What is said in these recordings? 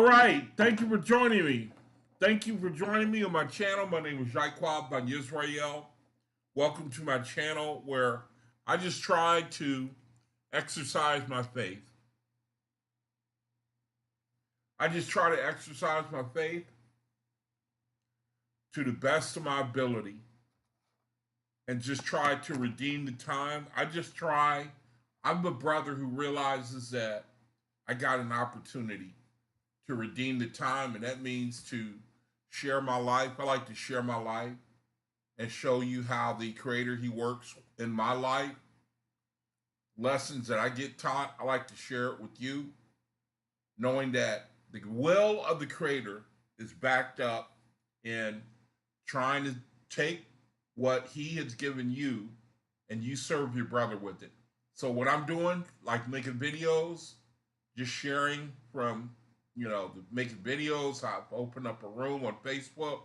right. Thank you for joining me. Thank you for joining me on my channel. My name is Jaquab Ben Yisrael. Welcome to my channel where I just try to exercise my faith. I just try to exercise my faith to the best of my ability and just try to redeem the time. I'm a brother who realizes that I got an opportunity to redeem the time, and that means to share my life. I like to share my life and show you how the Creator He works in my life. Lessons that I get taught, I like to share it with you, knowing that the will of the Creator is backed up in trying to take what He has given you and you serve your brother with it. So what I'm doing, like making videos, just sharing from making videos. I've opened up a room on Facebook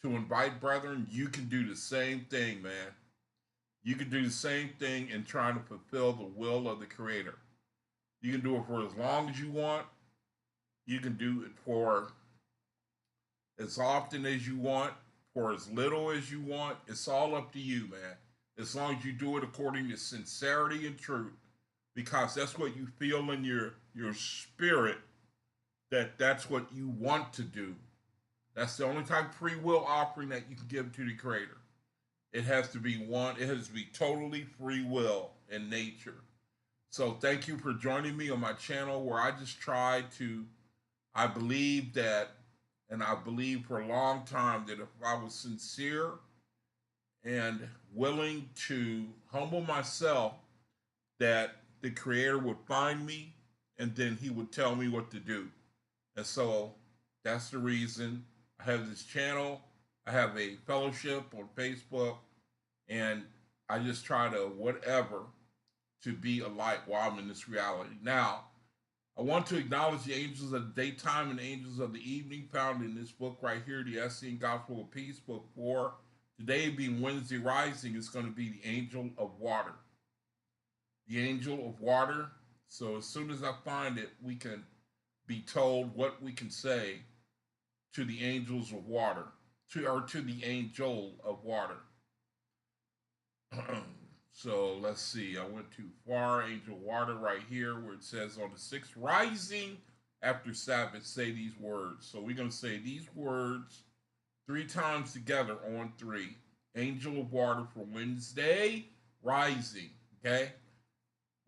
to invite brethren. You can do the same thing, man. You can do the same thing in trying to fulfill the will of the Creator. You can do it for as long as you want. You can do it for as often as you want, for as little as you want. It's all up to you, man. As long as you do it according to sincerity and truth, because that's what you feel in your spirit, that's what you want to do. That's the only type of free will offering that you can give to the Creator. It has to be totally free will in nature. So thank you for joining me on my channel where I just try to, I believe that, and I believe for a long time that if I was sincere and willing to humble myself, that the Creator would find me and then He would tell me what to do. And so that's the reason I have this channel. I have a fellowship on Facebook, and I just try to be a light while I'm in this reality. Now, I want to acknowledge the angels of the daytime and the angels of the evening found in this book right here, the Essay and Gospel of Peace, book 4. Today being Wednesday Rising is going to be the angel of water. The angel of water. So as soon as I find it, we can be told what we can say to the angels of water, to the angel of water. So let's see. I went too far. Angel water right here where it says on the 6th rising after Sabbath, say these words. So we're going to say these words 3 times together on 3. Angel of water for Wednesday rising. Okay.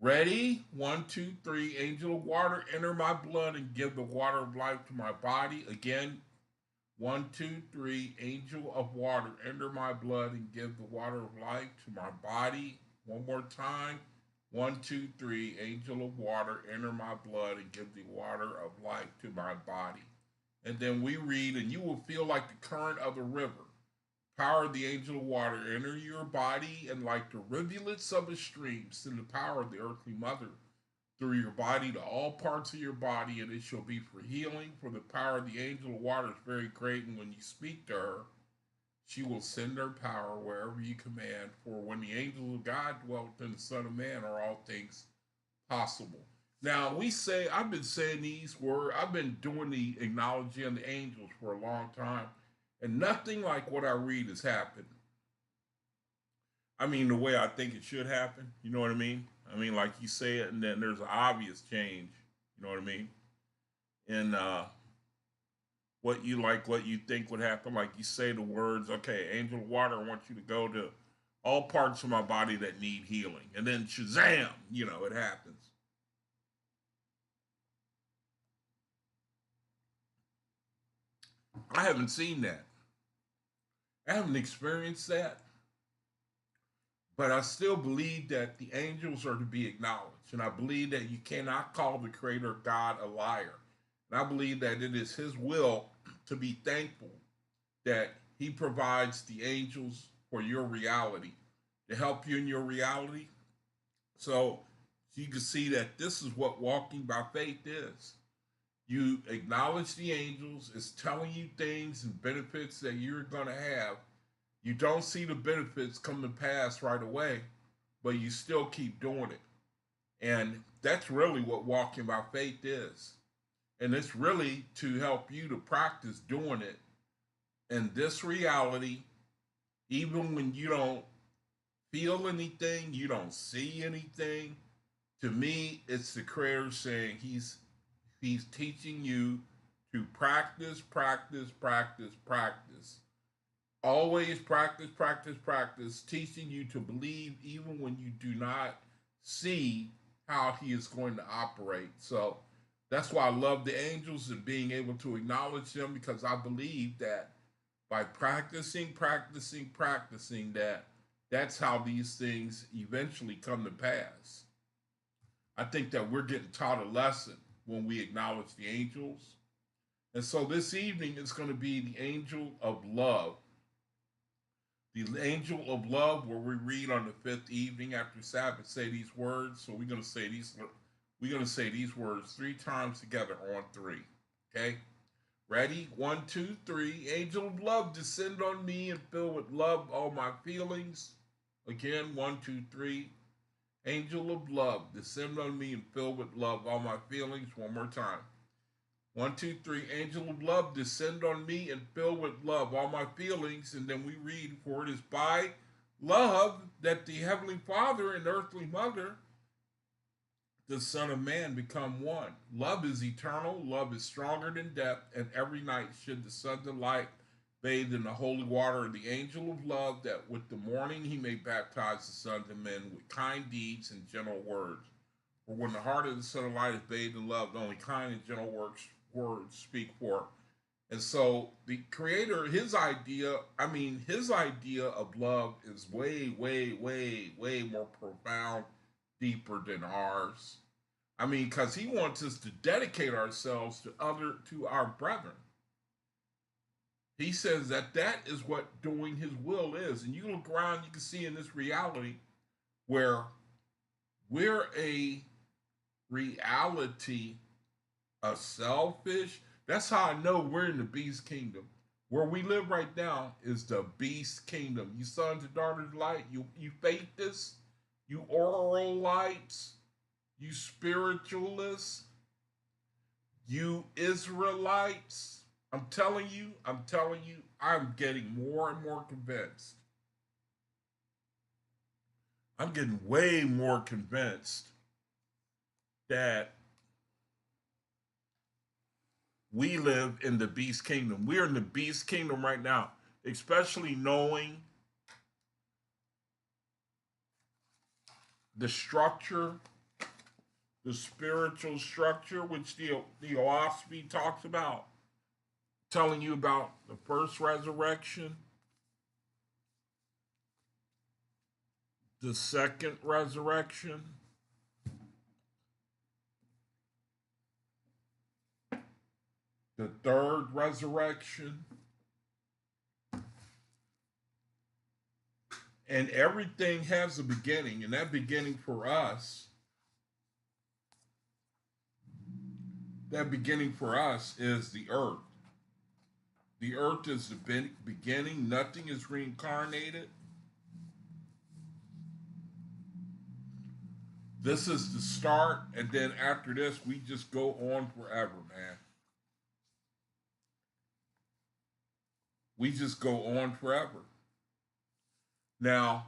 Ready? 1, 2, 3. Angel of water, enter my blood and give the water of life to my body. Again, 1, 2, 3. Angel of water, enter my blood and give the water of life to my body. One more time. 1, 2, 3. Angel of water, enter my blood and give the water of life to my body. And then we read, and you will feel like the current of the river. Power of the angel of water, enter your body, and like the rivulets of a stream, send the power of the earthly mother through your body to all parts of your body, and it shall be for healing. For the power of the angel of water is very great, and when you speak to her, she will send her power wherever you command. For when the angels of God dwell within the Son of Man, are all things possible. Now, I've been saying these words, I've been doing the acknowledging of the angels for a long time, and nothing like what I read has happened. I mean, the way I think it should happen. You know what I mean? I mean, like you say it, and then there's an obvious change. You know what I mean? And what you think would happen. Like you say the words, okay, angel of water, I want you to go to all parts of my body that need healing. And then shazam, it happens. I haven't seen that. I haven't experienced that. But I still believe that the angels are to be acknowledged. And I believe that you cannot call the Creator God a liar. And I believe that it is His will to be thankful that He provides the angels for your reality, to help you in your reality. So you can see that this is what walking by faith is. You acknowledge the angels, it's telling you things and benefits that you're going to have. You don't see the benefits come to pass right away, but you still keep doing it. And that's really what walking by faith is. And it's really to help you to practice doing it in this reality, even when you don't feel anything, you don't see anything. To me, it's the creator saying he's teaching you to practice, practice, practice, practice. Always practice, practice, practice, teaching you to believe even when you do not see how he is going to operate. So that's why I love the angels and being able to acknowledge them, because I believe that by practicing, practicing, practicing, that's how these things eventually come to pass. I think that we're getting taught a lesson when we acknowledge the angels. And so this evening is going to be the angel of love. The angel of love, where we read on the fifth evening after Sabbath, say these words. So we're going to say these words 3 times together on 3. Okay? Ready? 1, 2, 3. Angel of love, descend on me and fill with love all my feelings. Again, 1, 2, 3. Angel of love, descend on me and fill with love all my feelings. One more time. 1, 2, 3. Angel of love, descend on me and fill with love all my feelings. And then we read, for it is by love that the Heavenly Father and earthly Mother, the Son of Man, become one. Love is eternal. Love is stronger than death. And every night should the sons of light bathe in the holy water of the angel of love, that with the morning he may baptize the sons of men with kind deeds and gentle words. For when the heart of the Son of Light is bathed in love, only kind and gentle words speak forth. And so the Creator, his idea of love is way, way, way, way more profound, deeper than ours. I mean, because he wants us to dedicate ourselves to our brethren. He says that is what doing his will is. And you look around, you can see in this reality where we're a reality of selfish. That's how I know we're in the beast kingdom. Where we live right now is the beast kingdom. You sons and daughters of light, you faithists, you oral lights, you spiritualists, you Israelites. I'm telling you, I'm getting more and more convinced. I'm getting way more convinced that we live in the beast kingdom. We're in the beast kingdom right now, especially knowing the structure, the spiritual structure, which the Oahspe talks about, telling you about the first resurrection, the second resurrection, the third resurrection, and everything has a beginning, and that beginning for us, is the earth. The earth is the beginning. Nothing is reincarnated. This is the start, and then after this, we just go on forever, man. We just go on forever. Now,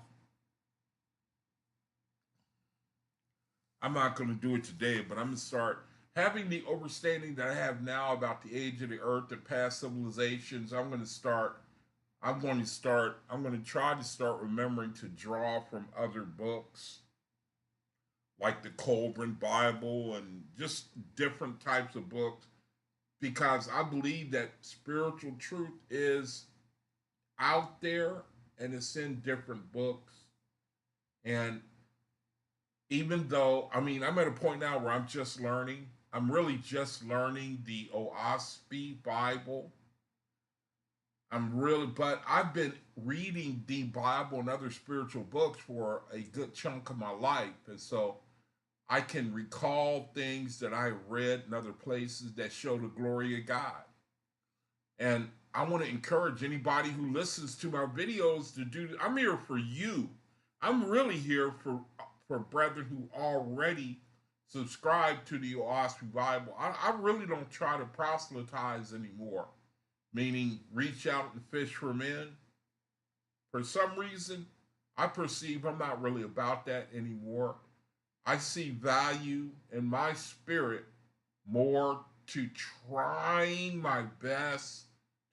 I'm not going to do it today, but I'm going to start having the understanding that I have now about the age of the earth and past civilizations. I'm going to try to start remembering to draw from other books like the Colburn Bible and just different types of books, because I believe that spiritual truth is out there and it's in different books. And even though, I'm at a point now where I'm really just learning the Oahspe Bible. But I've been reading the Bible and other spiritual books for a good chunk of my life. And so I can recall things that I read in other places that show the glory of God. And I want to encourage anybody who listens to my videos to do. I'm here for you. I'm really here for brethren who already subscribe to the Oahspe Bible. I really don't try to proselytize anymore, meaning reach out and fish for men. For some reason, I perceive I'm not really about that anymore. I see value in my spirit more to trying my best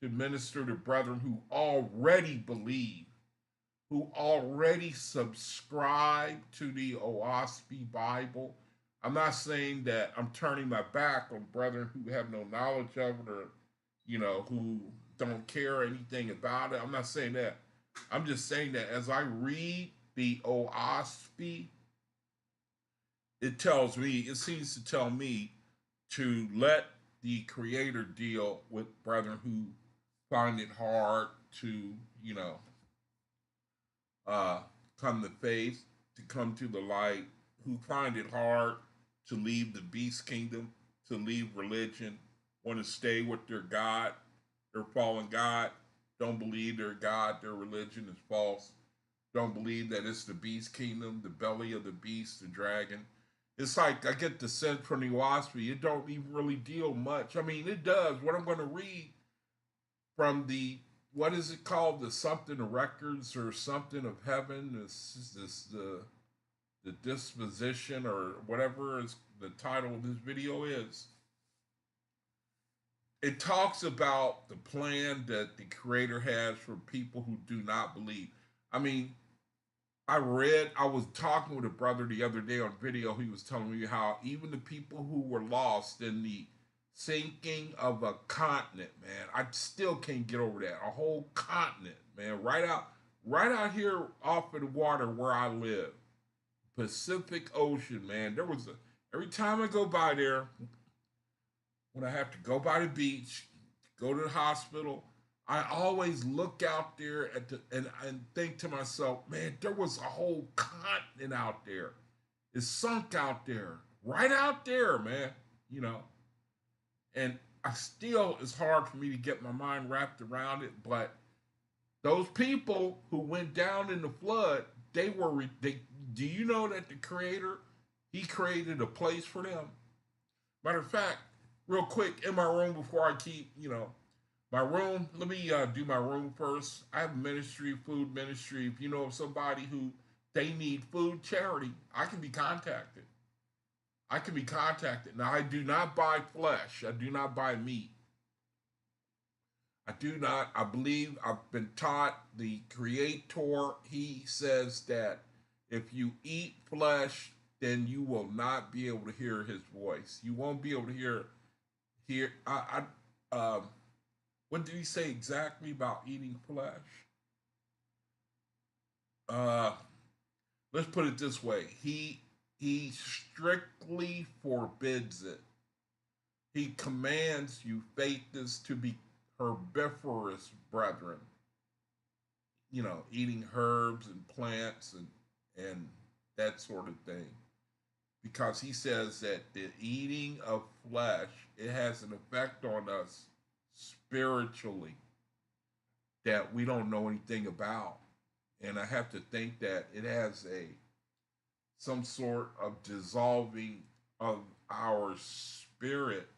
to minister to brethren who already believe, who already subscribe to the Oahspe Bible. I'm not saying that I'm turning my back on brethren who have no knowledge of it or, who don't care anything about it. I'm not saying that. I'm just saying that as I read the Oahspe, it seems to tell me to let the creator deal with brethren who find it hard to, uh, come to faith, to come to the light, who find it hard to leave the beast kingdom, to leave religion, want to stay with their God, their fallen God, don't believe their God, their religion is false, don't believe that it's the beast kingdom, the belly of the beast, the dragon. It's like I get the sense from the Oahspe, it don't even really deal much. I mean, it does. What I'm going to read from the what is it called, the something of records or something of heaven, this the disposition or whatever is the title of this video is. It talks about the plan that the creator has for people who do not believe. I mean, I was talking with a brother the other day on video. He was telling me how even the people who were lost in the sinking of a continent, man, I still can't get over that. A whole continent, man, right out here off of the water where I live, Pacific Ocean, man. Every time I go by there, when I have to go by the beach, go to the hospital, I always look out there and think to myself, man, there was a whole continent out there. It's sunk out there, right out there, man. You know, and I still it's hard for me to get my mind wrapped around it. But those people who went down in the flood, they were they. Do you know that the Creator, He created a place for them? Matter of fact, real quick in my room before I keep, my room. Let me do my room first. I have ministry, food ministry. If you know of somebody who they need food charity, I can be contacted. I can be contacted. Now, I do not buy flesh. I do not buy meat. I do not. I believe I've been taught the Creator. He says that if you eat flesh, then you will not be able to hear His voice. You won't be able to hear. What did He say exactly about eating flesh? Uh, let's put it this way. He strictly forbids it. He commands you faithless to be herbivorous brethren. Eating herbs and plants and that sort of thing. Because he says that the eating of flesh, it has an effect on us spiritually that we don't know anything about. And I have to think that it has some sort of dissolving of our spirit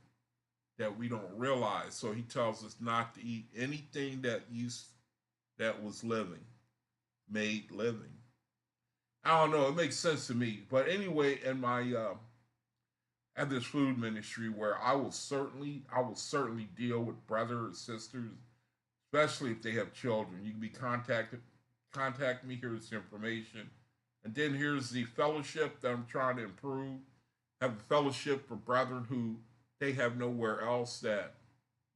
that we don't realize. So he tells us not to eat anything that was living, made living. I don't know. It makes sense to me. But anyway, in my at this food ministry where I will certainly deal with brothers and sisters, especially if they have children. You can be contact me. Here's the information, and then here's the fellowship that I'm trying to improve. Have a fellowship for brethren who they have nowhere else that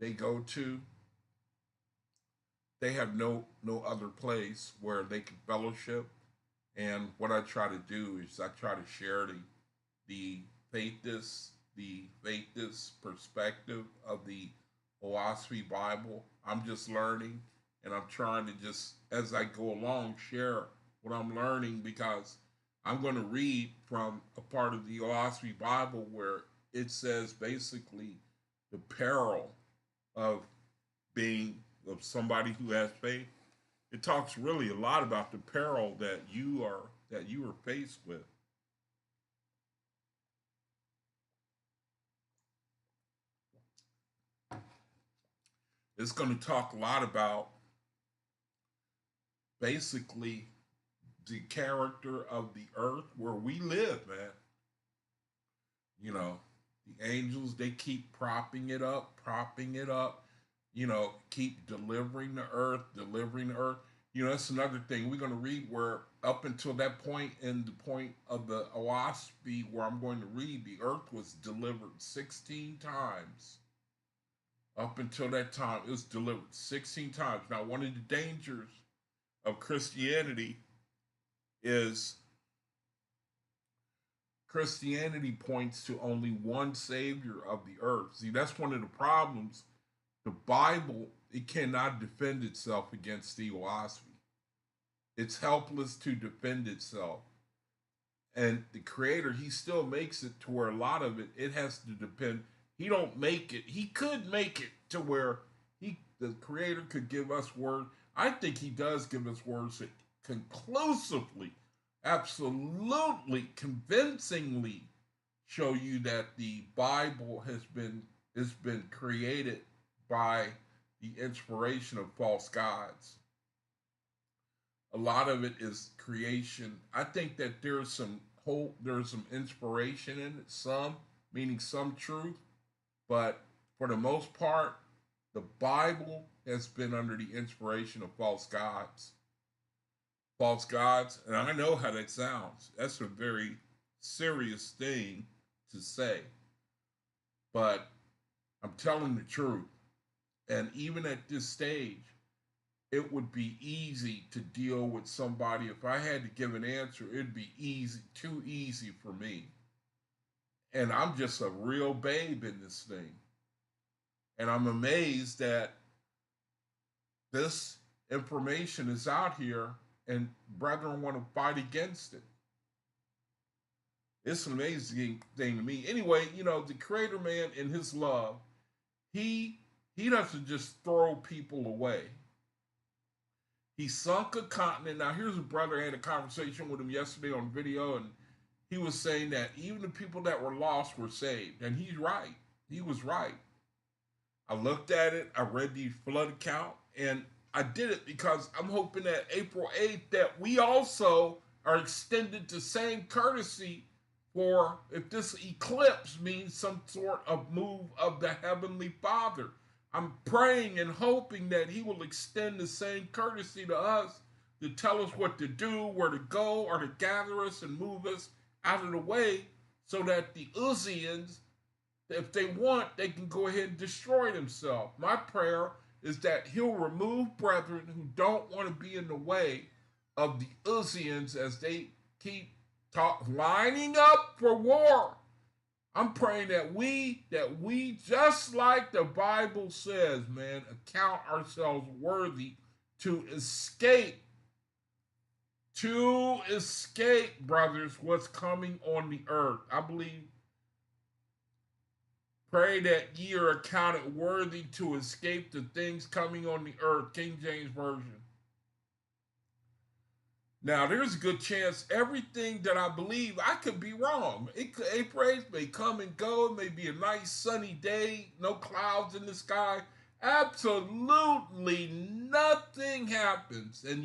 they go to. They have no other place where they can fellowship. And what I try to do is I try to share the faithist perspective of the Oahspe Bible. I'm just learning, and I'm trying to just as I go along share what I'm learning because I'm going to read from a part of the Oahspe Bible where it says basically the peril of being of somebody who has faith. It talks really a lot about the peril that you are faced with. It's going to talk a lot about basically the character of the earth where we live, man. You know, the angels, they keep propping it up, keep delivering the earth, delivering the earth. That's another thing we're going to read where up until that point, in the point of the Oahspe, where I'm going to read, the earth was delivered 16 times. Up until that time, it was delivered 16 times. Now, one of the dangers of Christianity is Christianity points to only one savior of the earth. See, that's one of the problems. The Bible, it cannot defend itself against the Oahspe. It's helpless to defend itself. And the creator, he still makes it to where a lot of it, it has to depend. He don't make it. He could make it to where the creator could give us word. I think he does give us words that conclusively, absolutely, convincingly show you that the Bible has been created by the inspiration of false gods. A lot of it is creation. I think that there's some hope, there's some inspiration in it, some meaning some truth, but for the most part, the Bible has been under the inspiration of false gods. False gods, and I know how that sounds. That's a very serious thing to say, but I'm telling the truth. And even at this stage, it would be easy to deal with somebody. If I had to give an answer, it'd be easy, too easy for me. And I'm just a real babe in this thing. And I'm amazed that this information is out here and brethren want to fight against it. It's an amazing thing to me. Anyway, the creator man in his love, he doesn't just throw people away. He sunk a continent. Now, here's a brother. I had a conversation with him yesterday on video, and he was saying that even the people that were lost were saved. And he's right. He was right. I looked at it. I read the flood account, and I did it because I'm hoping that April 8th that we also are extended the same courtesy for if this eclipse means some sort of move of the Heavenly Father. I'm praying and hoping that he will extend the same courtesy to us to tell us what to do, where to go, or to gather us and move us out of the way so that the Uzzians, if they want, they can go ahead and destroy themselves. My prayer is that he'll remove brethren who don't want to be in the way of the Uzzians as they keep lining up for war. I'm praying that we just like the Bible says, man, account ourselves worthy to escape, brothers, what's coming on the earth. I believe, pray that ye are accounted worthy to escape the things coming on the earth, King James Version. Now, there's a good chance everything that I believe, I could be wrong. April 8th may come and go. It may be a nice sunny day, no clouds in the sky. Absolutely nothing happens. And,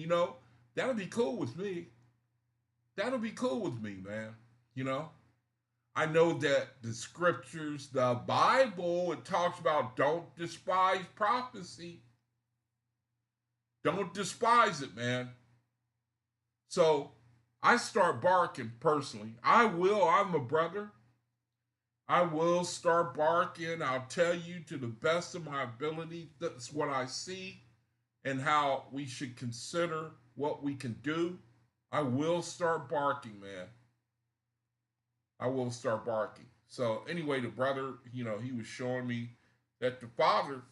that'll be cool with me. That'll be cool with me, man. I know that the scriptures, the Bible, it talks about don't despise prophecy. Don't despise it, man. So I start barking personally. I'm a brother. I will start barking. I'll tell you to the best of my ability. That's what I see and how we should consider what we can do. I will start barking, man. I will start barking. So anyway, the brother, he was showing me that the Father,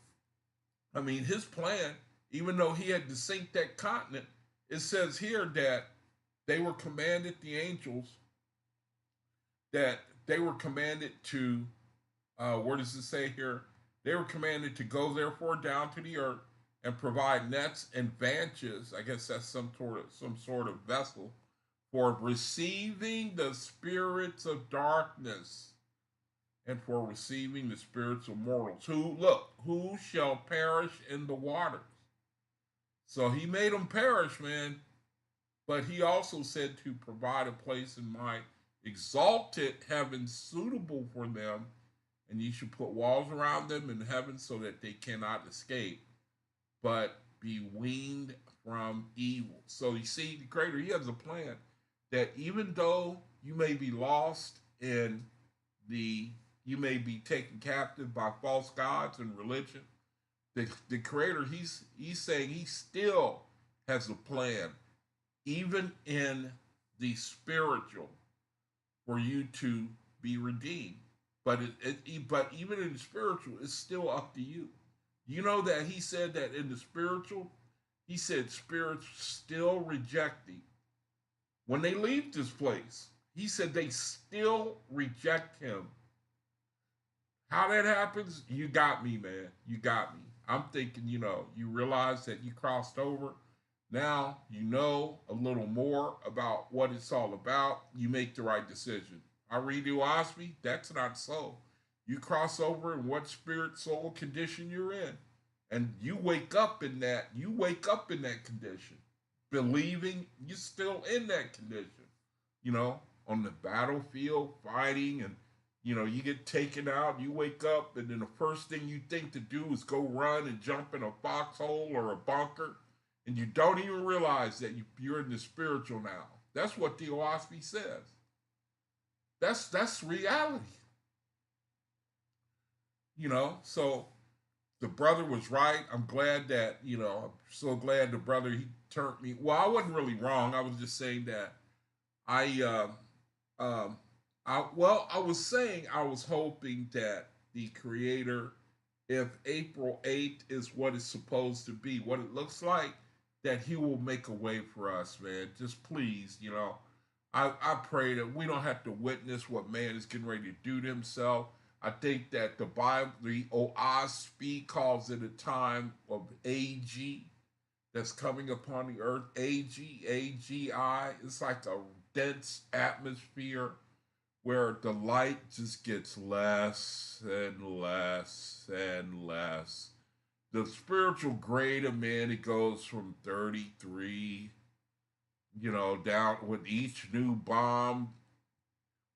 his plan, even though he had to sink that continent, it says here that they were commanded, the angels, that they were commanded to, where does it say here? They were commanded to go therefore down to the earth and provide nets and vanches. I guess that's some sort of vessel for receiving the spirits of darkness and for receiving the spirits of mortals. Who shall perish in the waters? So he made them perish, man. But he also said to provide a place in my exalted heaven suitable for them, and you should put walls around them in heaven so that they cannot escape, but be weaned from evil. So you see, the Creator, he has a plan that even though you may be lost in the, you may be taken captive by false gods and religion, the Creator, he's saying he still has a plan, even in the spiritual, for you to be redeemed. But even in the spiritual, it's still up to you. You know that he said that in the spiritual, he said spirits still rejecting when they leave this place. He said they still reject him. How that happens, you got me, man. You got me. I'm thinking, you realize that you crossed over. Now you know a little more about what it's all about. You make the right decision. I read you, Oahspe, that's not so. You cross over in what spirit, soul condition you're in. And you wake up in that, condition. Believing you're still in that condition. On the battlefield, fighting, and you get taken out, you wake up, and then the first thing you think to do is go run and jump in a foxhole or a bunker, and you don't even realize that you're in the spiritual now. That's what the Oahspe says. That's reality. So the brother was right. I'm glad that, I'm so glad the brother, he turned me. Well, I wasn't really wrong. I was just saying that I, I was saying I was hoping that the Creator, if April 8th is what it's supposed to be, what it looks like, that he will make a way for us, man. Just please, I pray that we don't have to witness what man is getting ready to do to himself. I think that the Bible, the Oahspe, calls it a time of AG that's coming upon the earth. AGI. It's like a dense atmosphere where the light just gets less and less and less. The spiritual grade of man, it goes from 33, down with each new bomb,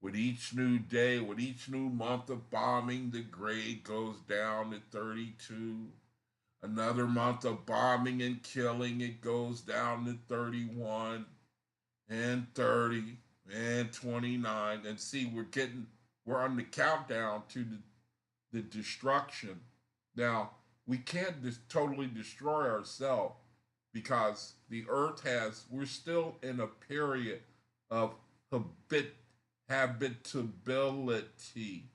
with each new day, with each new month of bombing, the grade goes down to 32. Another month of bombing and killing, it goes down to 31 and 30 and 29. And see, we're on the countdown to the destruction. Now, we can't just totally destroy ourselves because the earth we're still in a period of habitability,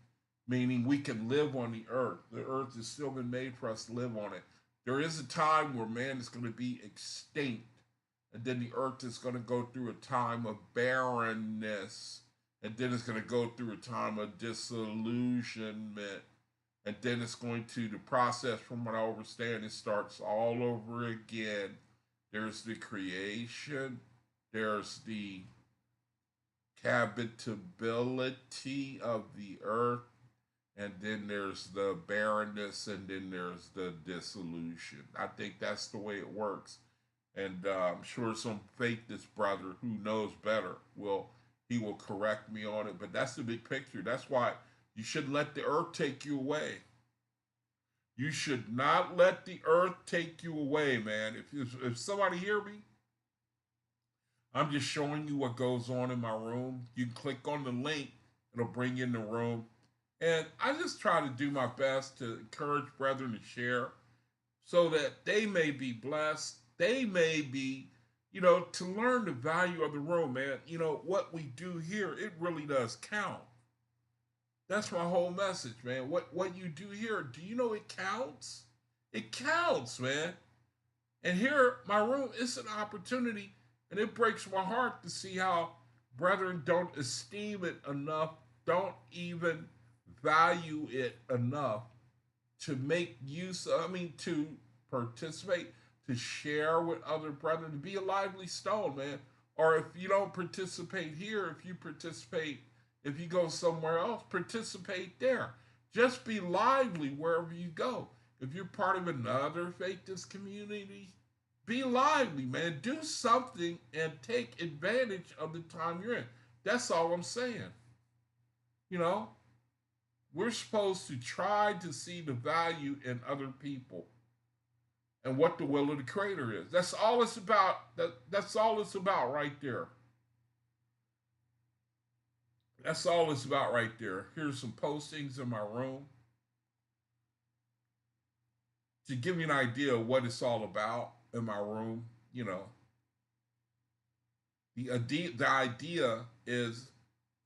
meaning we can live on the earth. The earth has still been made for us to live on it. There is a time where man is going to be extinct, and then the earth is going to go through a time of barrenness, and then it's going to go through a time of disillusionment, and then it's going to, the process, from what I understand, it starts all over again. There's the creation, there's the habitability of the earth, and then there's the barrenness, and then there's the dissolution. I think that's the way it works. And I'm sure some faithless brother who knows better will correct me on it. But that's the big picture. That's why you shouldn't let the earth take you away. You should not let the earth take you away, man. If somebody hear me, I'm just showing you what goes on in my room. You can click on the link. It'll bring you in the room. And I just try to do my best to encourage brethren to share so that they may be blessed. They may be, to learn the value of the room, man. What we do here, it really does count. That's my whole message, man. What you do here, do you know it counts? It counts, man. And here, my room, it's an opportunity, and it breaks my heart to see how brethren don't esteem it enough, don't even value it enough to make use of, to participate, to share with other brethren, to be a lively stone, man. Or if you don't participate here, if you participate If you go somewhere else, participate there. Just be lively wherever you go. If you're part of another faithless community, be lively, man. Do something and take advantage of the time you're in. That's all I'm saying. You know, we're supposed to try to see the value in other people and what the will of the Creator is. That's all it's about. That's all it's about right there. That's all it's about right there. Here's some postings in my room to give you an idea of what it's all about in my room. You know, the idea is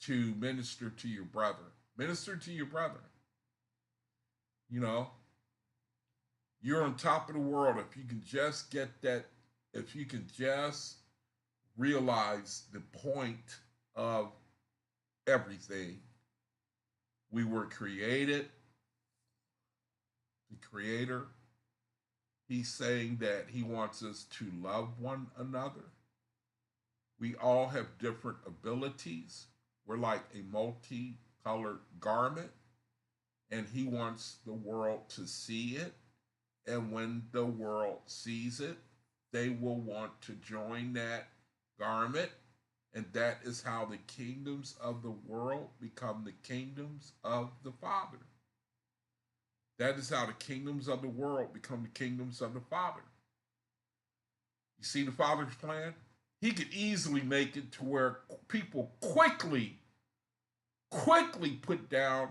to minister to your brother. Minister to your brother. You know, you're on top of the world if you can just get that, if you can just realize the point of everything. We were created, the Creator. He's saying that He wants us to love one another. We all have different abilities. We're like a multicolored garment, and He wants the world to see it. And when the world sees it, they will want to join that garment. And that is how the kingdoms of the world become the kingdoms of the Father. That is how the kingdoms of the world become the kingdoms of the Father. You see the Father's plan? He could easily make it to where people quickly put down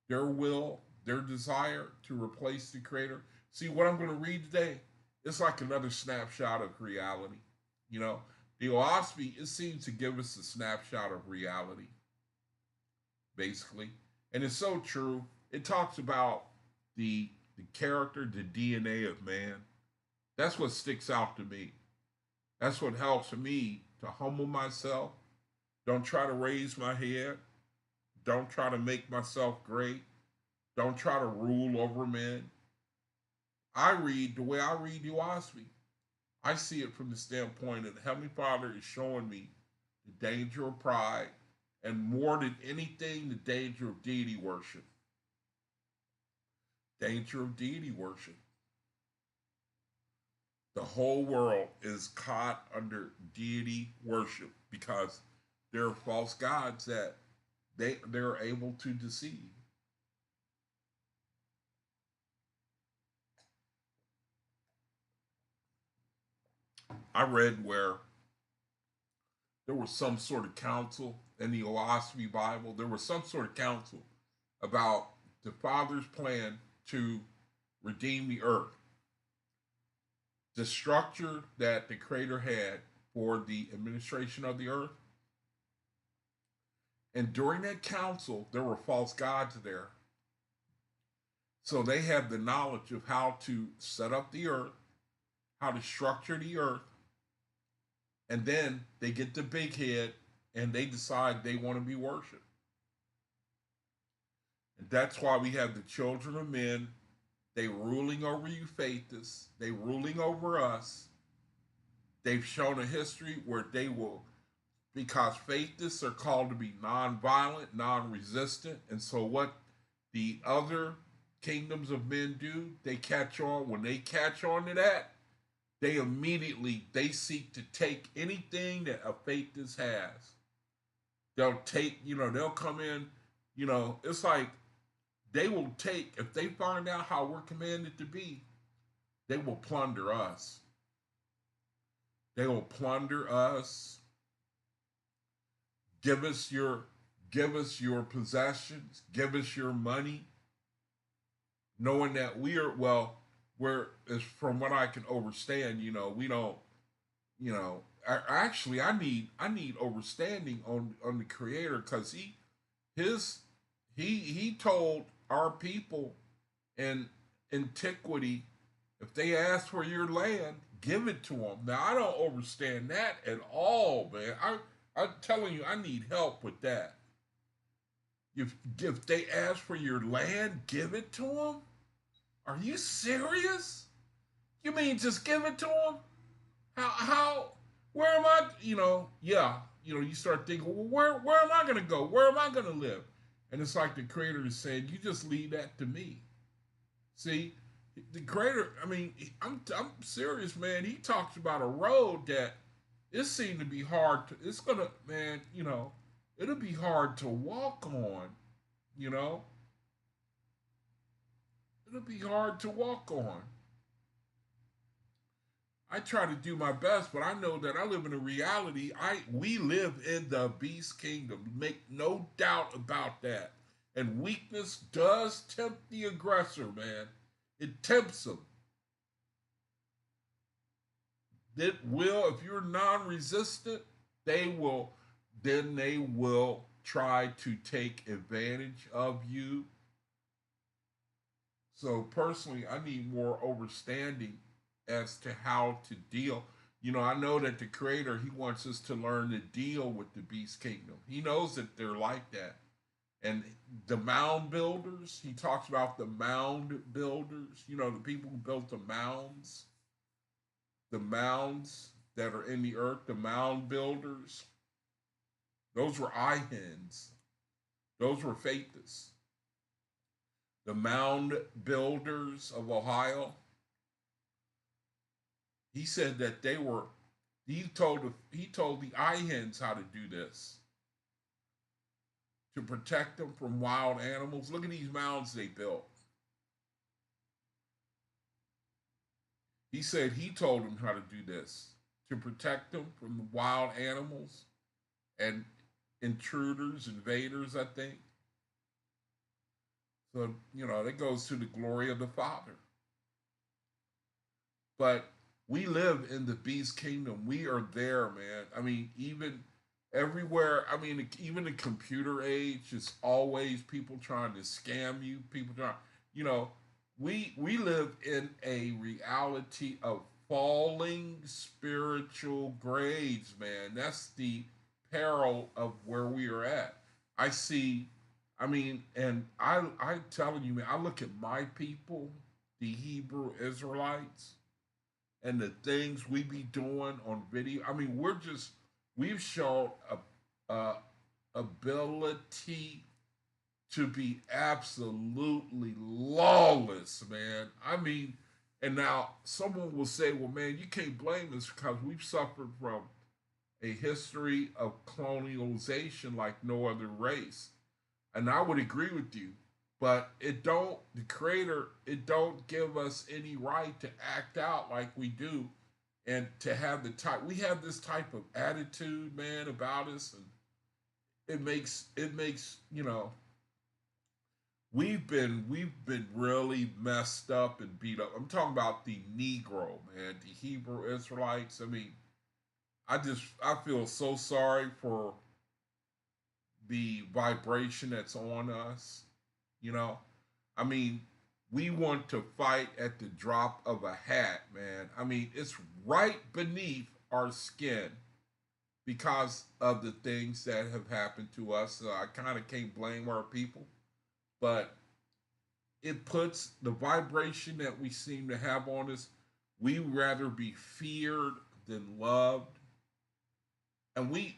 their will, their desire to replace the Creator. See, what I'm going to read today, it's like another snapshot of reality. You know, the Oahspe, it seems to give us a snapshot of reality, basically. And it's so true. It talks about the character, the DNA of man. That's what sticks out to me. That's what helps me to humble myself. Don't try to raise my head. Don't try to make myself great. Don't try to rule over men. I read the way I read the Oahspe. I see it from the standpoint that the Heavenly Father is showing me the danger of pride, and more than anything, the danger of deity worship. Danger of deity worship. The whole world is caught under deity worship because there are false gods that they're able to deceive. I read where there was some sort of council in the Oahspe Bible. There was some sort of council about the Father's plan to redeem the earth. The structure that the Creator had for the administration of the earth. And during that council, there were false gods there. So they had the knowledge of how to set up the earth, how to structure the earth, and then they get the big head and they decide they want to be worshiped. And that's why we have the children of men. They ruling over you faithists. They ruling over us. They've shown a history where they will, because faithists are called to be non-violent, non-resistant. And so what the other kingdoms of men do, they catch on. When they catch on to that, they seek to take anything that a faithist has. They'll take, they'll come in, it's like they will take, if they find out how we're commanded to be, they will plunder us. They will plunder us. Give us your possessions, give us your money, knowing that we're as from what I can understand, we don't, actually I need understanding on the Creator, because he told our people in antiquity, if they ask for your land, give it to them. Now I don't understand that at all, man. I'm telling you, I need help with that. If they ask for your land, give it to them. Are you serious? You mean just give it to them? How where am I? Yeah, you start thinking, well, where am I going to go? Where am I going to live? And it's like the creator is saying, you just leave that to me. See, the creator, I mean, I'm serious, man. He talks about a road that it seemed to be hard to, it's going to, man, it'll be hard to walk on, you know? It'll be hard to walk on. I try to do my best, but I know that I live in a reality. We live in the beast kingdom. Make no doubt about that. And weakness does tempt the aggressor, man. It tempts them. It will, if you're non-resistant, they will then they will try to take advantage of you. So personally, I need more understanding as to how to deal. I know that the creator, he wants us to learn to deal with the beast kingdom. He knows that they're like that. And the mound builders, he talks about the mound builders, the people who built the mounds that are in the earth, the mound builders. Those were eye hens. Those were faithists. The mound builders of Ohio, he said that he told the eye hens how to do this to protect them from wild animals. Look at these mounds they built. He said he told them how to do this to protect them from the wild animals and intruders, invaders, I think. So, that goes to the glory of the Father. But we live in the beast kingdom. We are there, man. I mean, even everywhere, I mean, even the computer age is always people trying to scam you, people trying, you know, we live in a reality of falling spiritual grades, man. That's the peril of where we are at. I see, I mean, and I'm telling you, man, I look at my people, the Hebrew Israelites, and the things we be doing on video. I mean, we've shown a ability to be absolutely lawless, man. I mean, and now someone will say, well, man, you can't blame us because we've suffered from a history of colonialization like no other race. And I would agree with you, but the creator, it don't give us any right to act out like we do and to have we have this type of attitude, man, about us. And it makes, we've been really messed up and beat up. I'm talking about the Negro, man, the Hebrew Israelites. I mean, I feel so sorry for the vibration that's on us. You know, I mean, we want to fight at the drop of a hat, man. I mean, it's right beneath our skin because of the things that have happened to us. So I kind of can't blame our people, but it puts the vibration that we seem to have on us. We rather be feared than loved, and we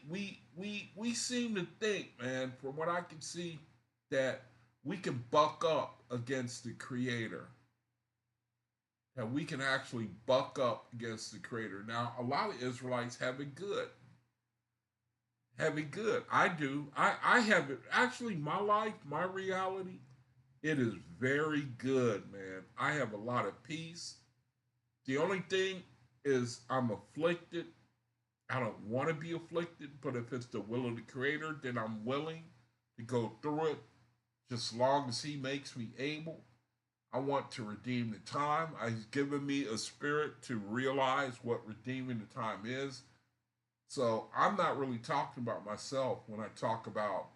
seem to think, man, from what I can see, that we can buck up against the creator. That we can actually buck up against the creator. Now, a lot of Israelites have it good. Have it good. I do. I have it. Actually, my life, my reality, it is very good, man. I have a lot of peace. The only thing is I'm afflicted. I don't want to be afflicted, but if it's the will of the creator, then I'm willing to go through it just as long as he makes me able. I want to redeem the time. He's given me a spirit to realize what redeeming the time is. So I'm not really talking about myself when I talk about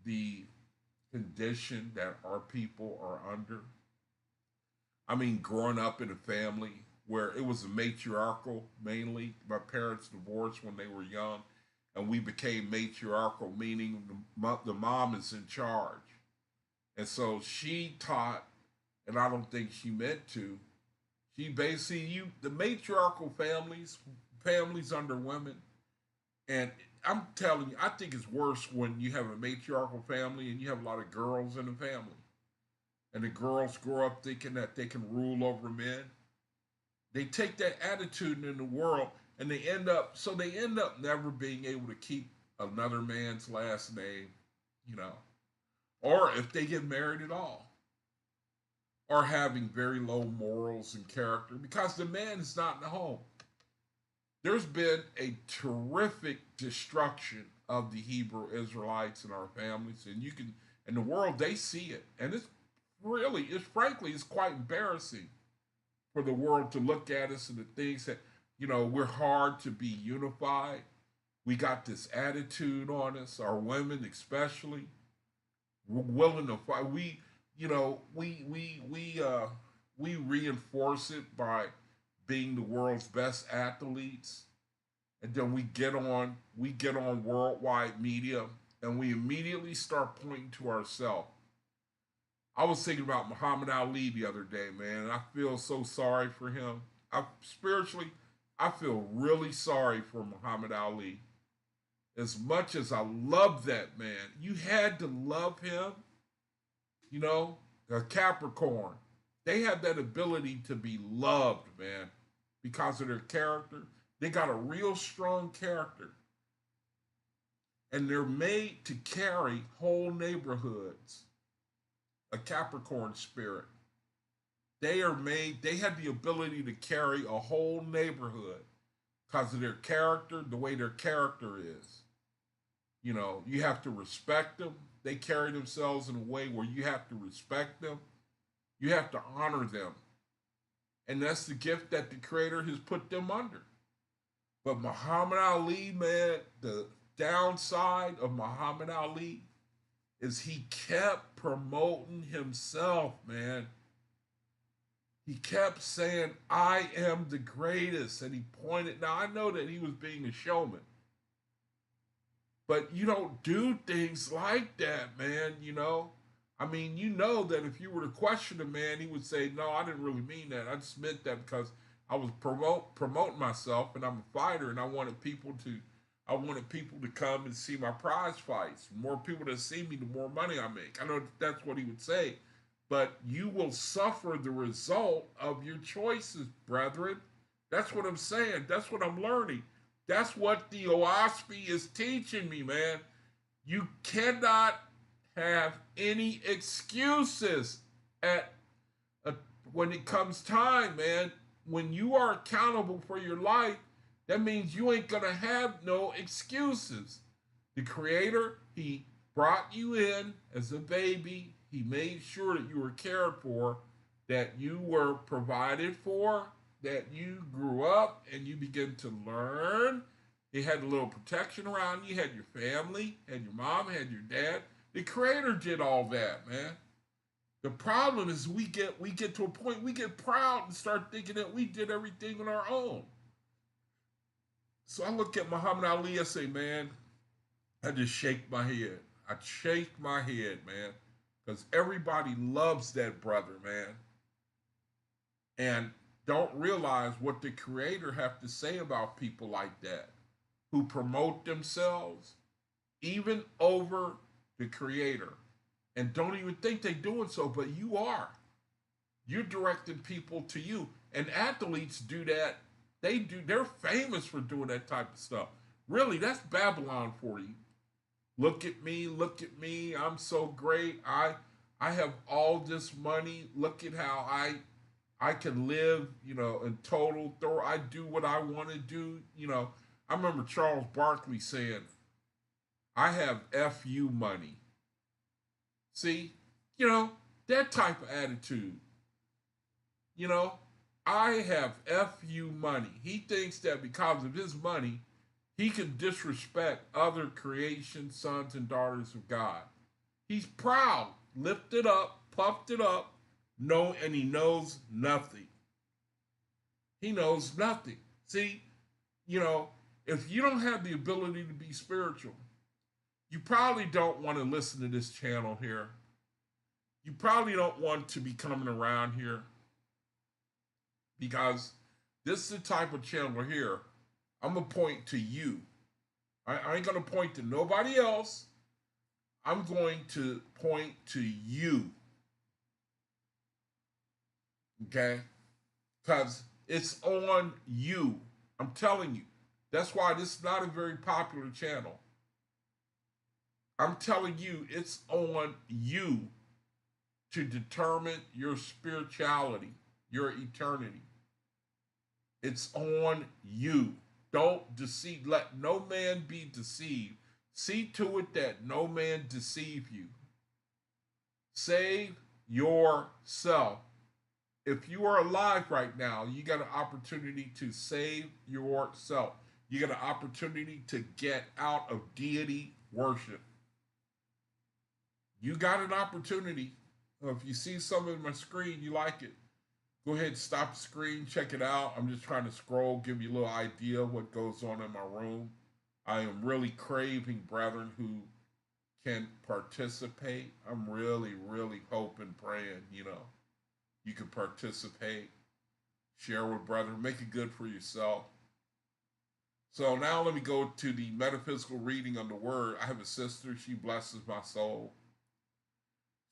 the condition that our people are under. I mean, growing up in a family where it was a matriarchal mainly. My parents divorced when they were young, and we became matriarchal, meaning the mom is in charge. And so she taught, and I don't think she meant to. She basically the matriarchal families under women, and I'm telling you, I think it's worse when you have a matriarchal family and you have a lot of girls in the family, and the girls grow up thinking that they can rule over men. They take that attitude in the world, and they end up never being able to keep another man's last name, you know, or if they get married at all, or having very low morals and character because the man is not in the home. There's been a terrific destruction of the Hebrew Israelites in our families, and you can, in the world, they see it, and it's frankly, it's quite embarrassing for the world to look at us and the things that, we're hard to be unified. We got this attitude on us, our women especially. We're willing to fight. We reinforce it by being the world's best athletes, and then we get on worldwide media, and we immediately start pointing to ourselves. I was thinking about Muhammad Ali the other day, man, and I feel so sorry for him. Spiritually, I feel really sorry for Muhammad Ali. As much as I love that man, you had to love him. You know, a Capricorn, they have that ability to be loved, man, because of their character. They got a real strong character, and they're made to carry whole neighborhoods. A Capricorn spirit. They have the ability to carry a whole neighborhood because of their character, the way their character is. You have to respect them. They carry themselves in a way where you have to respect them. You have to honor them. And that's the gift that the Creator has put them under. But Muhammad Ali, man, the downside of Muhammad Ali is he kept promoting himself, man. He kept saying, I am the greatest. And he pointed. Now, I know that he was being a showman. But you don't do things like that, man, I mean, that if you were to question a man, he would say, no, I didn't really mean that. I just meant that because I was promoting myself, and I'm a fighter, and I wanted people to come and see my prize fights. The more people that see me, the more money I make. I know that's what he would say. But you will suffer the result of your choices, brethren. That's what I'm saying. That's what I'm learning. That's what the Oahspe is teaching me, man. You cannot have any excuses at when it comes time, man. When you are accountable for your life, that means you ain't gonna have no excuses. The Creator, He brought you in as a baby. He made sure that you were cared for, that you were provided for, that you grew up and you begin to learn. He had a little protection around you. You had your family, had your mom, had your dad. The Creator did all that, man. The problem is we get to a point we get proud and start thinking that we did everything on our own. So I look at Muhammad Ali, I say, man, I just shake my head. I shake my head, man, because everybody loves that brother, man, and don't realize what the Creator have to say about people like that who promote themselves even over the Creator and don't even think they're doing so, but you are. You're directing people to you. And athletes do that. They're famous for doing that type of stuff. Really, that's Babylon for you. Look at me, I'm so great. I have all this money. Look at how I can live, in total throw. I do what I want to do. I remember Charles Barkley saying, I have FU money. See, that type of attitude. I have FU money. He thinks that because of his money, he can disrespect other creation sons and daughters of God. He's proud, lifted up, puffed it up, and he knows nothing. He knows nothing. See, if you don't have the ability to be spiritual, you probably don't want to listen to this channel here. You probably don't want to be coming around here because this is the type of channel here. I'm going to point to you. I ain't going to point to nobody else. I'm going to point to you. Okay? Because it's on you. I'm telling you. That's why this is not a very popular channel. I'm telling you, it's on you to determine your spirituality, your eternity. It's on you. Don't deceive. Let no man be deceived. See to it that no man deceive you. Save yourself. If you are alive right now, you got an opportunity to save yourself. You got an opportunity to get out of deity worship. You got an opportunity. If you see something on my screen, you like it, go ahead and stop the screen, check it out. I'm just trying to scroll, give you a little idea of what goes on in my room. I am really craving brethren who can participate. I'm really, really hoping, praying, you can participate, share with brethren, make it good for yourself. So now let me go to the metaphysical reading of the word. I have a sister, she blesses my soul.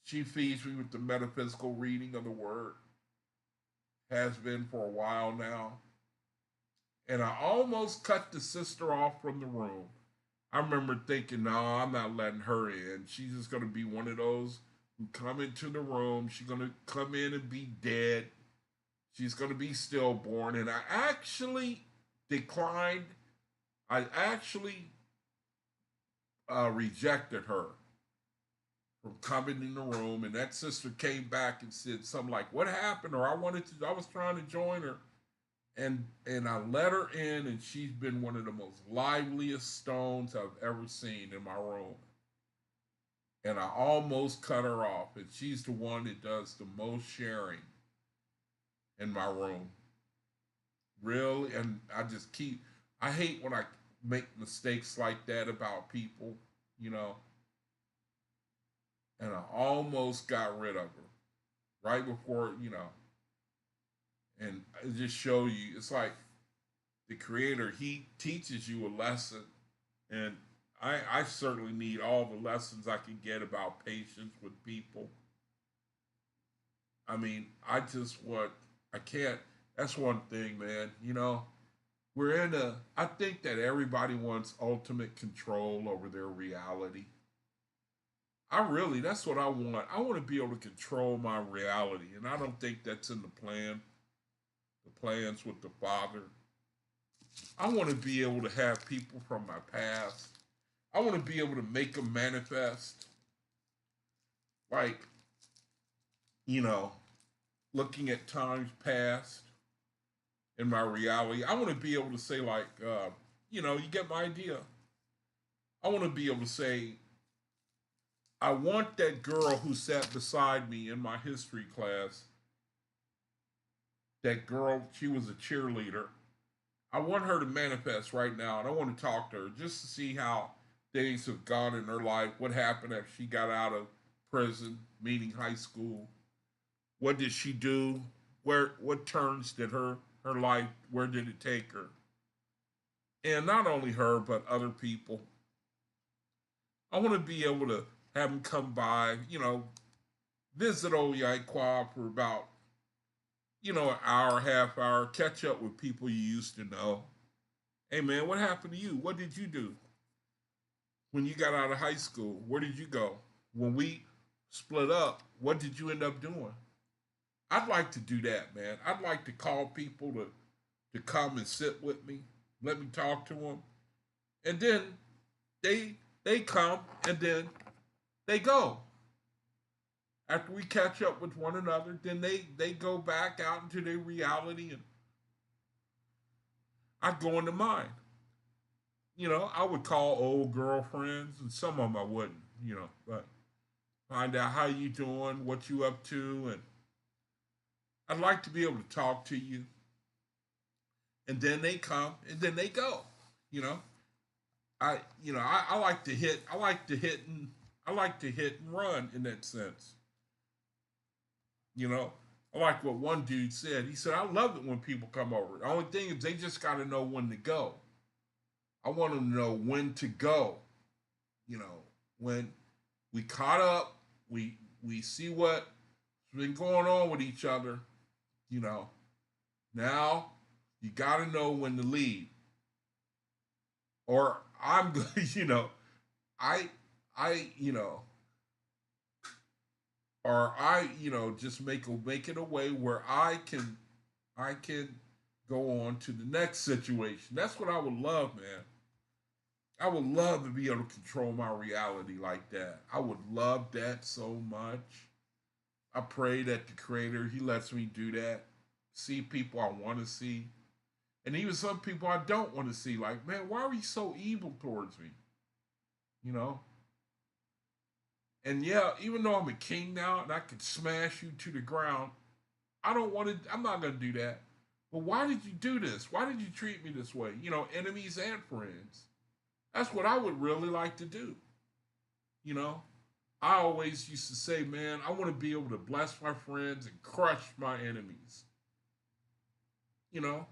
She feeds me with the metaphysical reading of the word. Has been for a while now. And I almost cut the sister off from the room. I remember thinking, no, I'm not letting her in. She's just going to be one of those who come into the room. She's going to come in and be dead. She's going to be stillborn. And I actually declined. I actually rejected her from coming in the room. And that sister came back and said something like, what happened? Or I was trying to join her. And I let her in, and she's been one of the most liveliest stones I've ever seen in my room. And I almost cut her off. And she's the one that does the most sharing in my room. Really? And I hate when I make mistakes like that about people, And I almost got rid of her right before, And it just show you, it's like the creator, he teaches you a lesson. And I certainly need all the lessons I can get about patience with people. I mean, I can't, that's one thing, man. I think that everybody wants ultimate control over their reality. That's what I want. I want to be able to control my reality. And I don't think that's in the plans with the Father. I want to be able to have people from my past. I want to be able to make them manifest. Like, looking at times past in my reality. I want to be able to say, like, you get my idea. I want to be able to say, I want that girl who sat beside me in my history class. That girl, she was a cheerleader. I want her to manifest right now, and I want to talk to her just to see how things have gone in her life. What happened after she got out of prison, meaning high school? What did she do? What turns did her life? Where did it take her? And not only her, but other people. I want to be able to have them come by, visit Oahspe for about, an hour, half hour, catch up with people you used to know. Hey, man, what happened to you? What did you do when you got out of high school? Where did you go? When we split up, what did you end up doing? I'd like to do that, man. I'd like to call people to come and sit with me, let me talk to them, and then they come and then they go. After we catch up with one another, then they go back out into their reality, and I go into mine. I would call old girlfriends, and some of them I wouldn't, but find out how you doing, what you up to, and I'd like to be able to talk to you. And then they come, and then they go. You know, I like to hit, I like to hit and run in that sense. You know, I like what one dude said. He said, "I love it when people come over. The only thing is they just got to know when to go." I want them to know when to go. You know, when we caught up, we see what's been going on with each other. You know, now you got to know when to leave. Or I'm, you know, I, you know, or just make it a way where I can go on to the next situation. That's what I would love, man. I would love to be able to control my reality like that. I would love that so much. I pray that the creator, he lets me do that. See people I want to see. And even some people I don't want to see. Like, man, why are you so evil towards me? You know? And yeah, even though I'm a king now and I can smash you to the ground, I'm not going to do that. But why did you do this? Why did you treat me this way? You know, enemies and friends. That's what I would really like to do. You know, I always used to say, man, I want to be able to bless my friends and crush my enemies. You know,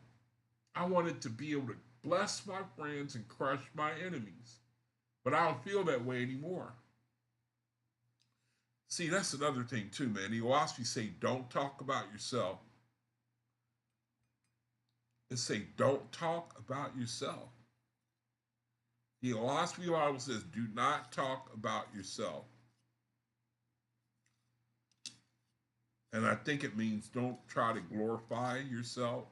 I wanted to be able to bless my friends and crush my enemies. But I don't feel that way anymore. See, that's another thing too, man. The Oahspe say, don't talk about yourself. It say, don't talk about yourself. The Oahspe Bible says, do not talk about yourself. And I think it means don't try to glorify yourself.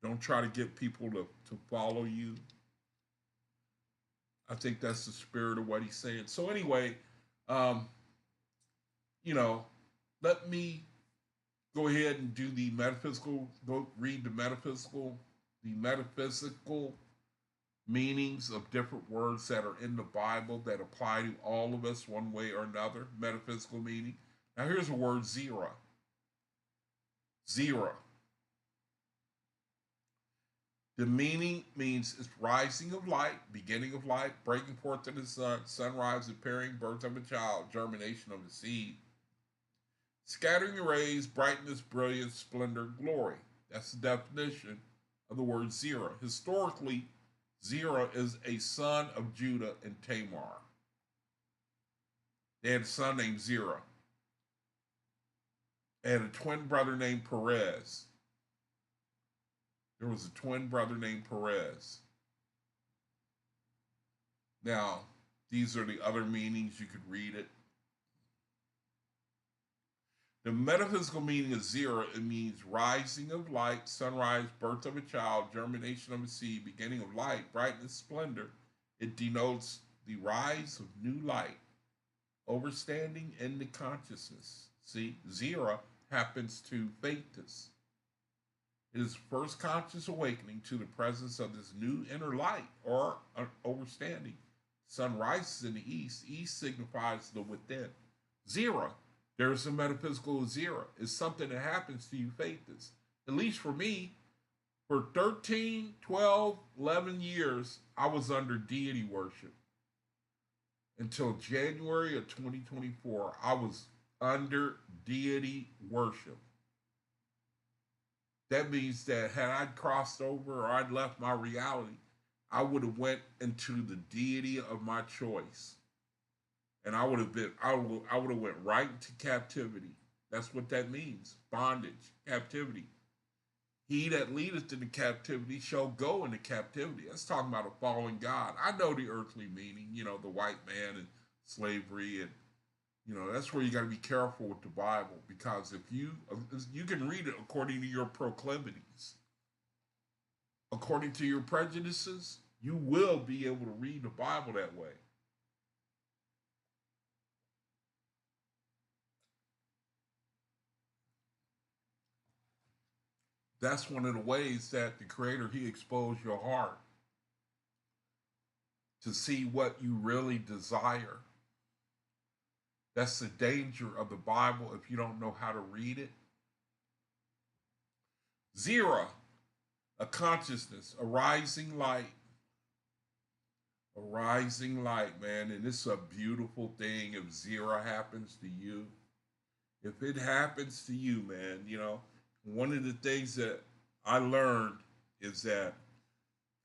Don't try to get people to follow you. I think that's the spirit of what he's saying. So anyway, um, you know, let me go ahead and do the metaphysical, go read the metaphysical meanings of different words that are in the Bible that apply to all of us one way or another, metaphysical meaning. Now here's the word zero. Zero. The meaning means it's rising of light, beginning of light, breaking forth of the sun, sunrise, appearing, birth of a child, germination of the seed, scattering rays, brightness, brilliance, splendor, glory. That's the definition of the word Zerah. Historically, Zerah is a son of Judah and Tamar. They had a son named Zerah. They had a twin brother named Perez. There was a twin brother named Perez. Now, these are the other meanings. You could read it. The metaphysical meaning of Zerah, it means rising of light, sunrise, birth of a child, germination of a seed, beginning of light, brightness, splendor. It denotes the rise of new light, overstanding into consciousness. See, Zerah happens to Thetis. It is first conscious awakening to the presence of this new inner light or overstanding. Sun rises in the east. East signifies the within. Zerah, there's a metaphysical Zerah. It's something that happens to you, Thetis. At least for me, for 13, 12, 11 years, I was under deity worship. Until January of 2024, I was under deity worship. That means that had I crossed over or I'd left my reality, I would have went into the deity of my choice. And I would have went right into captivity. That's what that means. Bondage, captivity. He that leadeth into captivity shall go into captivity. That's talking about a fallen God. I know the earthly meaning, the white man and slavery, and that's where you got to be careful with the Bible, because if you can read it according to your proclivities, according to your prejudices, you will be able to read the Bible that way. That's one of the ways that the Creator, He exposed your heart to see what you really desire. That's the danger of the Bible if you don't know how to read it. Zero, a consciousness, a rising light. A rising light, man. And it's a beautiful thing if zero happens to you. If it happens to you, man, one of the things that I learned is that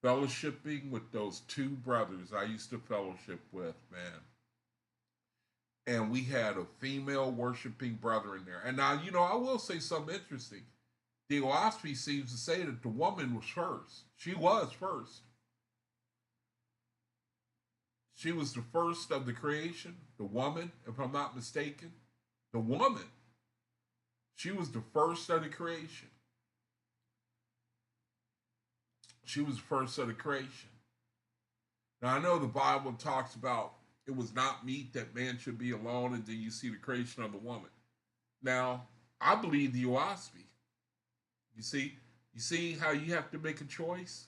fellowshipping with those two brothers I used to fellowship with, man. And we had a female worshiping brother in there. And now, I will say something interesting. The Oahspe seems to say that the woman was first. She was first. She was the first of the creation, the woman, if I'm not mistaken. The woman. She was the first of the creation. She was the first of the creation. Now, I know the Bible talks about it was not meet that man should be alone, and then you see the creation of the woman. Now, I believe the Oahspe. You see how you have to make a choice?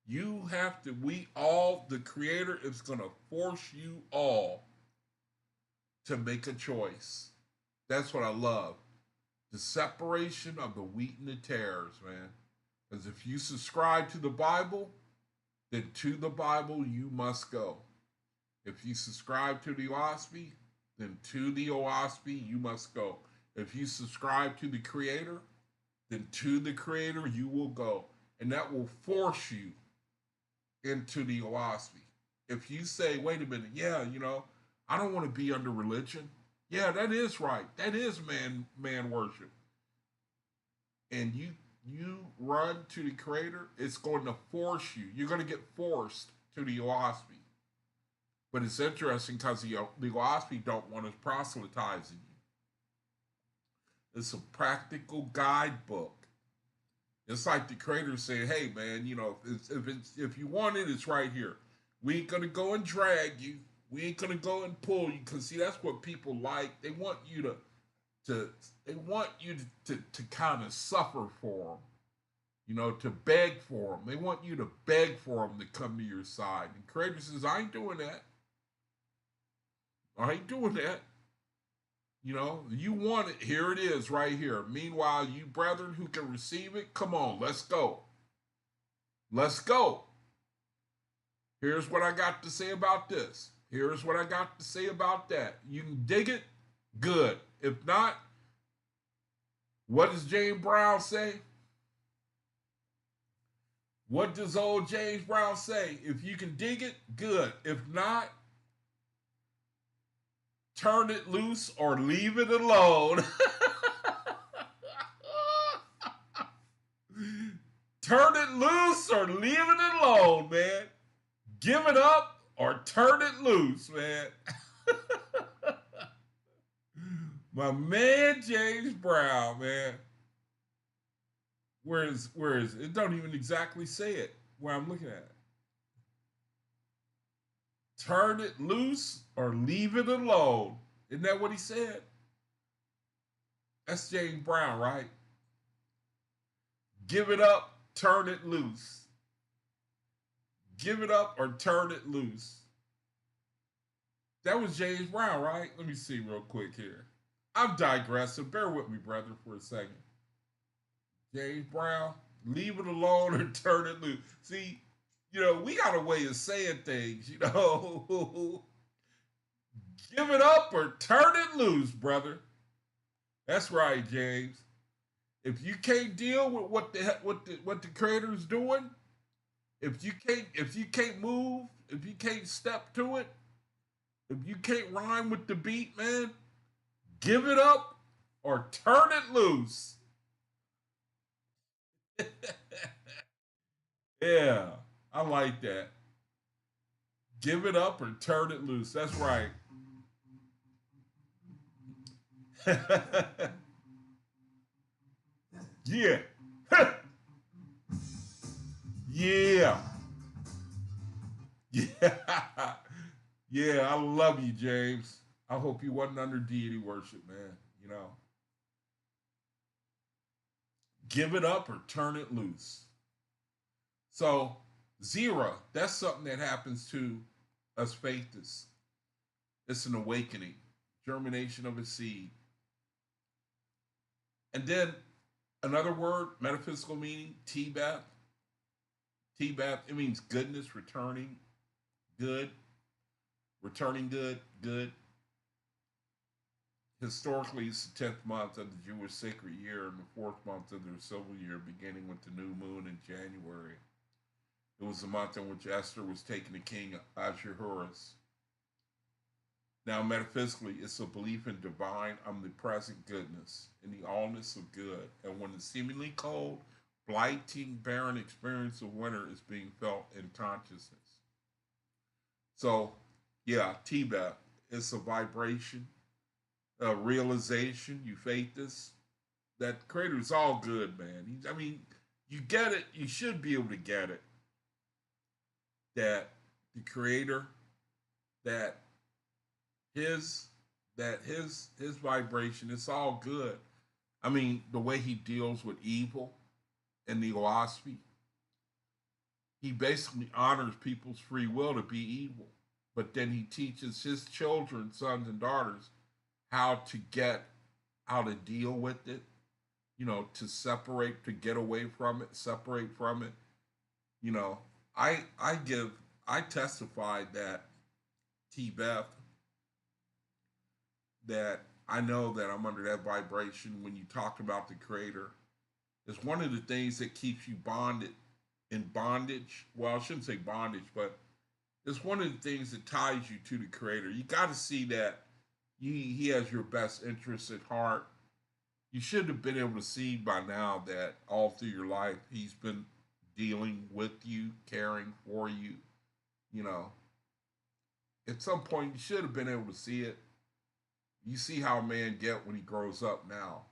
You have to, we all, the Creator is going to force you all to make a choice. That's what I love. The separation of the wheat and the tares, man. Because if you subscribe to the Bible, then to the Bible you must go. If you subscribe to the Oahspe, then to the Oahspe you must go. If you subscribe to the Creator, then to the Creator you will go. And that will force you into the Oahspe. If you say, wait a minute, yeah, I don't want to be under religion. Yeah, that is right. That is man worship. And you run to the Creator, it's going to force you. You're going to get forced to the Oahspe. But it's interesting because the Oahspe don't want us proselytizing you. It's a practical guidebook. It's like the Creator saying, "Hey, man, if you want it, it's right here. We ain't gonna go and drag you. We ain't gonna go and pull you, because see, that's what people like. They want you to kind of suffer for them, to beg for them. They want you to beg for them to come to your side." And Creator says, "I ain't doing that. I ain't doing that. You want it, here it is right here. Meanwhile, you brethren who can receive it, come on, let's go. Let's go. Here's what I got to say about this. Here's what I got to say about that. You can dig it, good. If not, what does James Brown say? What does old James Brown say? If you can dig it, good. If not, turn it loose or leave it alone. Turn it loose or leave it alone, man. Give it up or turn it loose, man. My man James Brown, man. Where is it? Don't even exactly say it where I'm looking at it. Turn it loose or leave it alone. Isn't that what he said? That's James Brown, right? Give it up, turn it loose. Give it up or turn it loose. That was James Brown, right? Let me see real quick here. I'm digressing. Bear with me, brother, for a second. James Brown, leave it alone or turn it loose. See, we got a way of saying things, Give it up or turn it loose, brother. That's right, James. If you can't deal with what the Creator's doing, if you can't move, if you can't step to it, if you can't rhyme with the beat, man, give it up or turn it loose. Yeah, I like that. Give it up or turn it loose. That's right. Yeah. Yeah. Yeah. Yeah, I love you, James. I hope you wasn't under deity worship, man. Give it up or turn it loose. So, zero, that's something that happens to us faithists. It's an awakening, germination of a seed. And then another word, metaphysical meaning, Tebeth. Tebeth, it means goodness, returning, good, returning good, good. Historically, it's the 10th month of the Jewish sacred year and the 4th month of their civil year, beginning with the new moon in January. It was the month in which Esther was taken to King Ahasuerus. Now, metaphysically, it's a belief in divine, omnipresent goodness, in the allness of good, and when the seemingly cold, blighting, barren experience of winter is being felt in consciousness. So, yeah, Tibet, it's a vibration, a realization. You faith this. That creator is all good, man. I mean, you get it. You should be able to get it. That the creator, that his his vibration, it's all good. I mean, the way he deals with evil in the Oahspe, he basically honors people's free will to be evil. But then he teaches his children, sons and daughters, how to get how to deal with it, to separate, to get away from it, separate from it. You know, I testified that T-Beth, that I know that I'm under that vibration when you talk about the creator. It's one of the things that keeps you bonded in bondage. Well, I shouldn't say bondage, but it's one of the things that ties you to the creator. You got to see that he has your best interests at heart. You should have been able to see by now that all through your life he's been dealing with you, caring for you. You know, at some point you should have been able to see it. You see how a man get when he grows up now.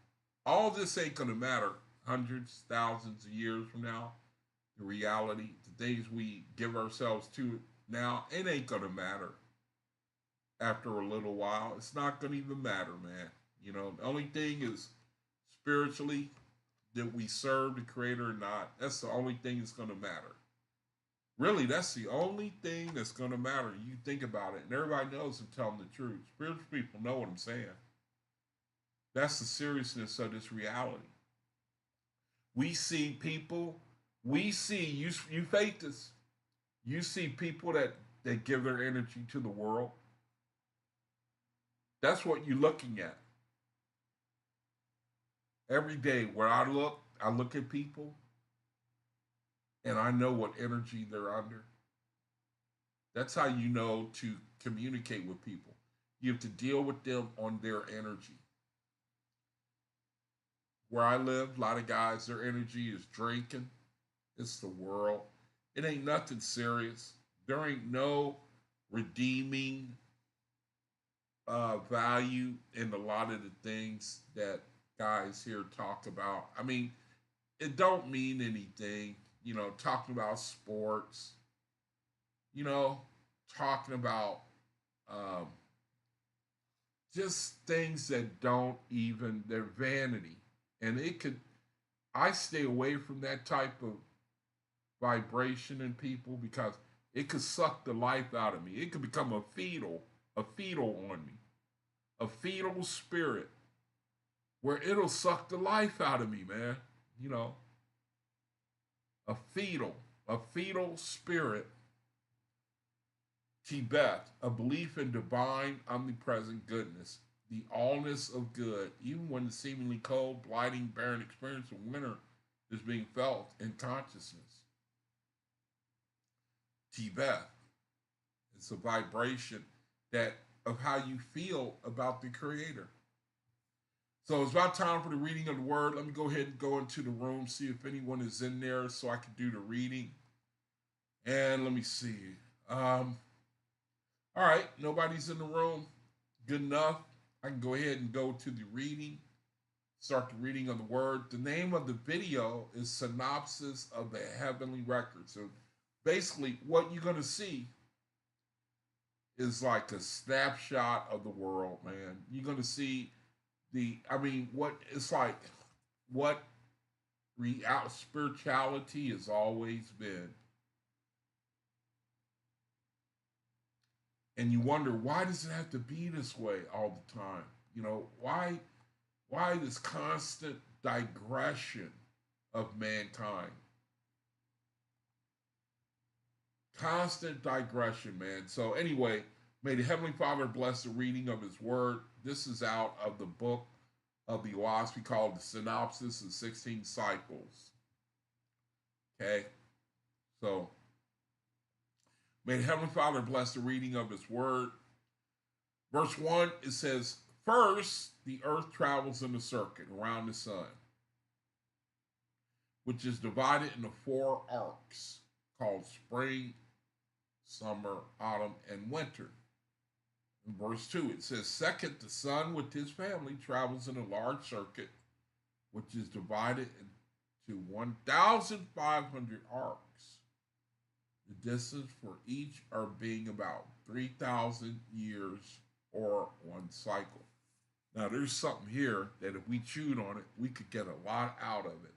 All this ain't gonna matter hundreds, thousands of years from now. The reality, the things we give ourselves to now, it ain't gonna matter after a little while. It's not gonna even matter, man. The only thing is spiritually that we serve the creator or not. That's the only thing that's gonna matter. Really, that's the only thing that's gonna matter. You think about it, and everybody knows I'm telling the truth. Spiritual people know what I'm saying. That's the seriousness of this reality. We see people, we see you faith this. You see people that give their energy to the world. That's what you're looking at. Every day where I look at people and I know what energy they're under. That's how you know to communicate with people. You have to deal with them on their energy. Where I live, a lot of guys, their energy is drinking. It's the world. It ain't nothing serious. There ain't no redeeming value in a lot of the things that guys here talk about. I mean, it don't mean anything. Talking about sports. You know, talking about um, just things that don't even they're vanity, and it could. I stay away from that type of vibration in people because it could suck the life out of me. It could become a fetal on me, a fetal spirit where it'll suck the life out of me, man. You know, a fetal spirit. Tibet, a belief in divine, omnipresent goodness, the allness of good, even when the seemingly cold, blighting, barren experience of winter is being felt in consciousness. Tibet, it's a vibration that of how you feel about the Creator. So it's about time for the reading of the word. Let me go ahead and go into the room, see if anyone is in there so I can do the reading. And let me see. All right, nobody's in the room. Good enough. I can go ahead and go to the reading, start the reading of the word. The name of the video is Synopsis of the Heavenly Record. So basically, what you're going to see is like a snapshot of the world, man. You're going to see what it's like, what spirituality has always been. And you wonder, why does it have to be this way all the time? Why this constant digression of mankind? Constant digression, man. So anyway, may the Heavenly Father bless the reading of His Word. This is out of the book of the Oahspe called the Synopsis of 16 Cycles. Okay, so May the Heavenly Father bless the reading of His Word. Verse 1, it says, first, the earth travels in a circuit around the sun, which is divided into 4 arcs called spring, summer, autumn, and winter. In verse 2, it says, second, the sun with his family travels in a large circuit, which is divided into 1,500 arcs. The distance for each are being about 3,000 years or one cycle. Now, there's something here that if we chewed on it, we could get a lot out of it.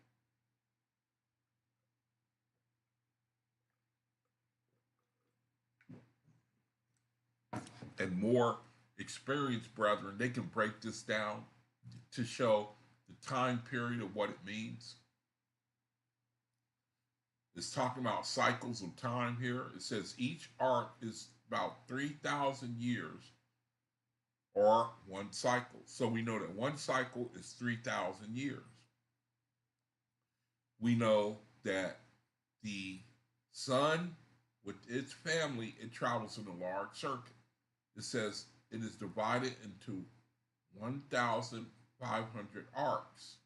And more experienced brethren, they can break this down to show the time period of what it means. It's talking about cycles of time here. It says each arc is about 3,000 years or one cycle. So we know that one cycle is 3,000 years. We know that the sun with its family, it travels in a large circuit. It says it is divided into 1,500 arcs.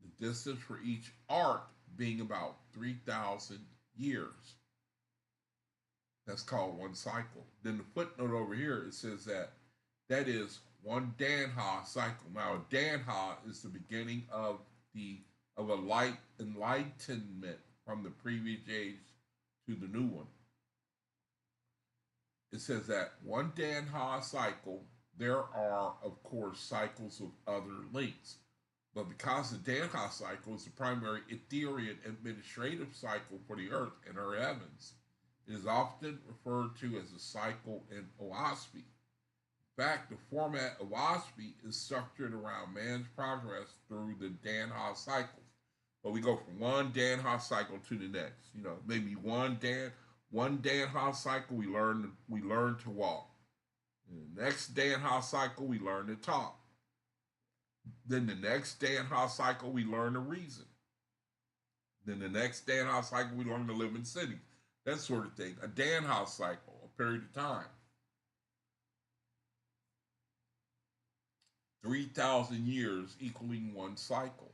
The distance for each arc being about 3,000 years. That's called one cycle. Then the footnote over here, it says that is one Danha cycle. Now, a Danha is the beginning of a light enlightenment from the previous age to the new one. It says that one Danha cycle, there are, of course, cycles of other links. But because the Danha cycle is the primary Ethereal administrative cycle for the earth and her heavens, it is often referred to as a cycle in Oahspe. In fact, the format of Oahspe is structured around man's progress through the Danha cycles. But we go from one Danha cycle to the next. You know, maybe one Danha cycle we learn to walk. In the next Danha cycle we learn to talk. Then the next Danha cycle we learn to reason. Then the next Danha cycle we learn to live in cities. That sort of thing. A Danha cycle, a period of time. 3,000 years equaling one cycle.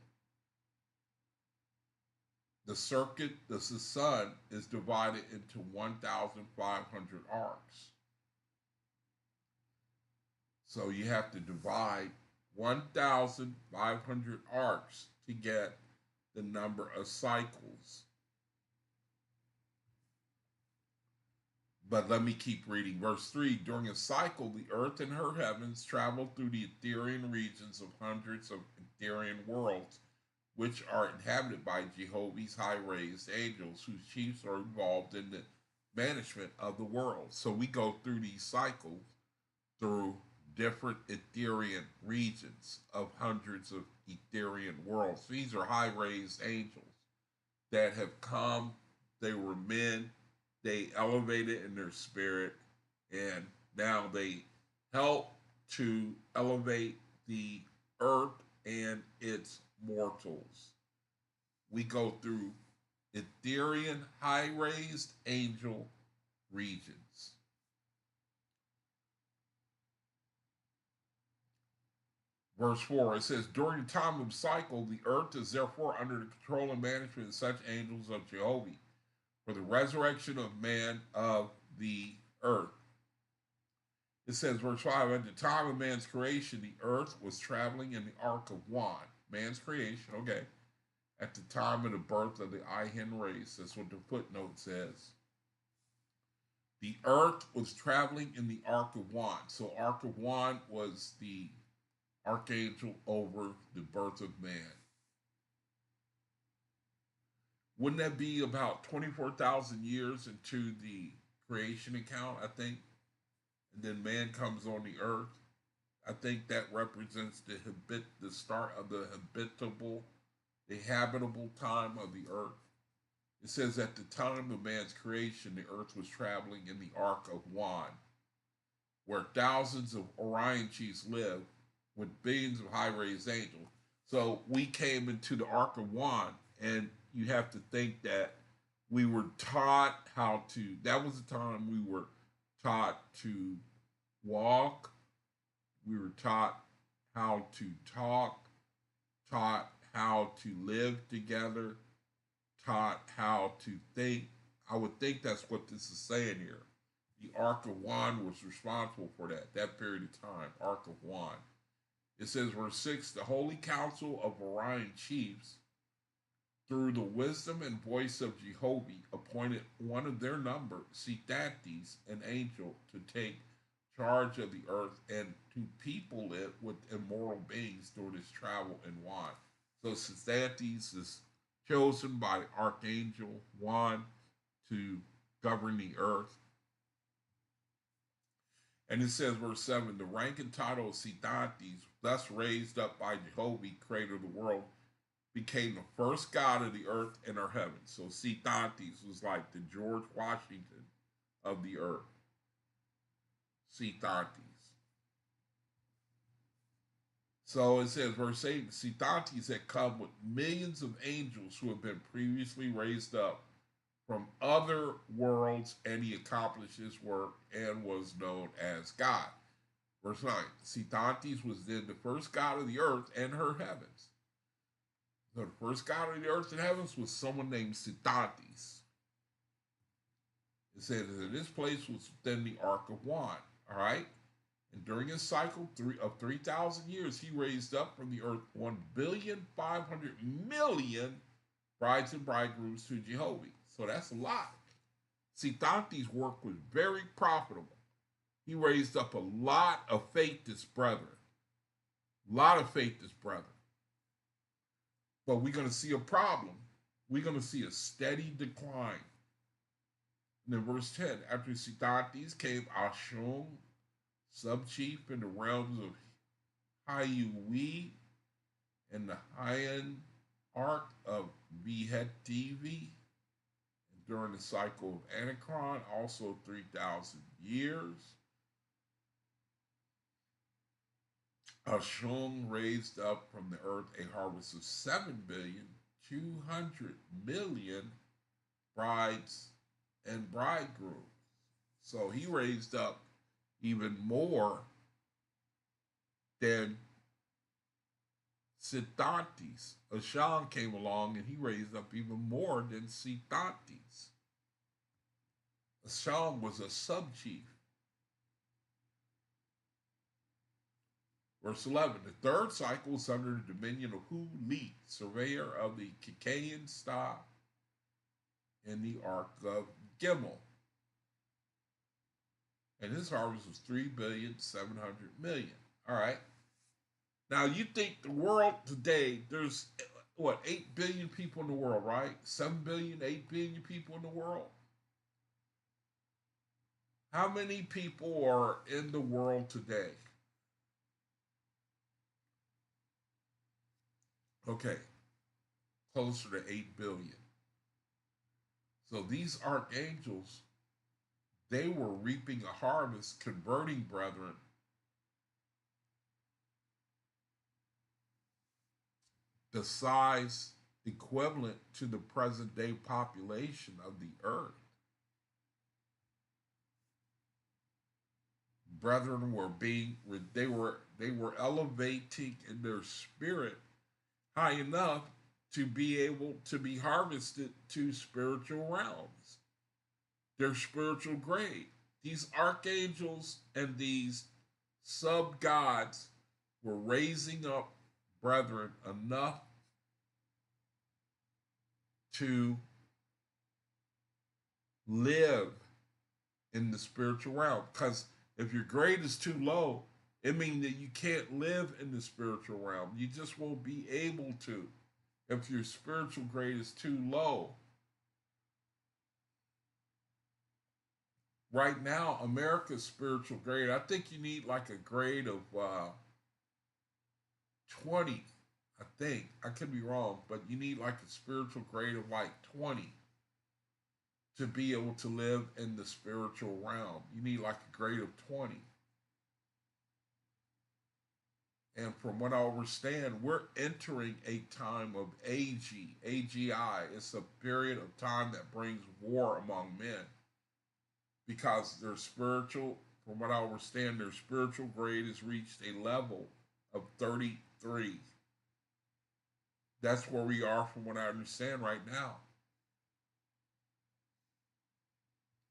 The circuit, the sun, is divided into 1,500 arcs. So you have to divide 1,500 arcs to get the number of cycles. But let me keep reading. Verse 3, during a cycle, the earth and her heavens travel through the Ethereal regions of hundreds of Ethereal worlds, which are inhabited by Jehovah's high-raised angels, whose chiefs are involved in the management of the world. So we go through these cycles through different Ethereal regions of hundreds of Ethereal worlds. These are high-raised angels that have come. They were men. They elevated in their spirit, and now they help to elevate the earth and its mortals. We go through Ethereal high-raised angel regions. Verse 4, it says, during the time of cycle, the earth is therefore under the control and management of such angels of Jehovah, for the resurrection of man of the earth. It says, verse 5, at the time of man's creation, the earth was traveling in the ark of Wan. Man's creation, okay. At the time of the birth of the Ihen race, that's what the footnote says. The earth was traveling in the ark of Wan. So ark of Wan was the archangel over the birth of man. Wouldn't that be about 24,000 years into the creation account, I think? And then man comes on the earth. I think that represents the start of the habitable time of the earth. It says at the time of man's creation, the earth was traveling in the ark of Wan, where thousands of Orion chiefs live with billions of high-raised angels. So we came into the ark of Wan, and you have to think that We were taught how to, that was the time we were taught to walk, we were taught how to talk, taught how to live together, taught how to think. I would think that's what this is saying here. The Ark of One was responsible for that period of time. Ark of One. It says, verse 6, the Holy Council of Orion chiefs, through the wisdom and voice of Jehovah, appointed one of their number, Synopsis, an angel, to take charge of the earth and to people it with immortal beings during its travel and wine. So Synopsis is chosen by Archangel Juan to govern the earth. And it says, verse 7, the rank and title of Synopsis, thus raised up by Jehovah, creator of the world, became the first God of the earth and her heavens. So Synopsis was like the George Washington of the earth. Synopsis. So it says, verse 8, Synopsis had come with millions of angels who had been previously raised up from other worlds, and he accomplished his work and was known as God. Verse 9, Synopsis was then the first God of the earth and her heavens. So the first God of the earth and heavens was someone named Synopsis. It says that this place was within the Ark of One. All right? And during his cycle of 3,000 years, he raised up from the earth 1,500,000,000 brides and bridegrooms to Jehovah. So that's a lot. Synopsis' work was very profitable. He raised up a lot of faithless brethren. A lot of faithless brethren. But we're going to see a problem. We're going to see a steady decline. And then verse 10, after Synopsis came Ashung, sub-chief in the realms of Hayui and the Hyan Ark of Vihetivi. During the cycle of Anachron, also 3,000 years. Ashung raised up from the earth a harvest of 7,200,000,000 brides and bridegrooms. So he raised up even more than Synopsis. Ashung came along and he raised up even more than Synopsis. Ashung was a sub-chief. Verse 11, the third cycle was under the dominion of Hu Li, surveyor of the Kikayan stock in the Ark of Gimel. And his harvest was 3,700,000,000. All right. Now, you think the world today, there's, 8 billion people in the world, right? 7 billion, 8 billion people in the world. How many people are in the world today? Okay, closer to 8 billion. So these archangels, they were reaping a harvest, converting brethren the size equivalent to the present day population of the earth. Brethren were they were elevating in their spirit high enough to be able to be harvested to spiritual realms, their spiritual grade. These archangels and these sub gods were raising up brethren enough to live in the spiritual realm. Because if your grade is too low, it means that you can't live in the spiritual realm. You just won't be able to if your spiritual grade is too low. Right now, America's spiritual grade, I think you need like a grade of 20, I think. I could be wrong, but you need like a spiritual grade of like 20 to be able to live in the spiritual realm. You need like a grade of 20. And from what I understand, we're entering a time of AGI. It's a period of time that brings war among men because their spiritual, from what I understand, their spiritual grade has reached a level of 33. That's where we are from what I understand right now.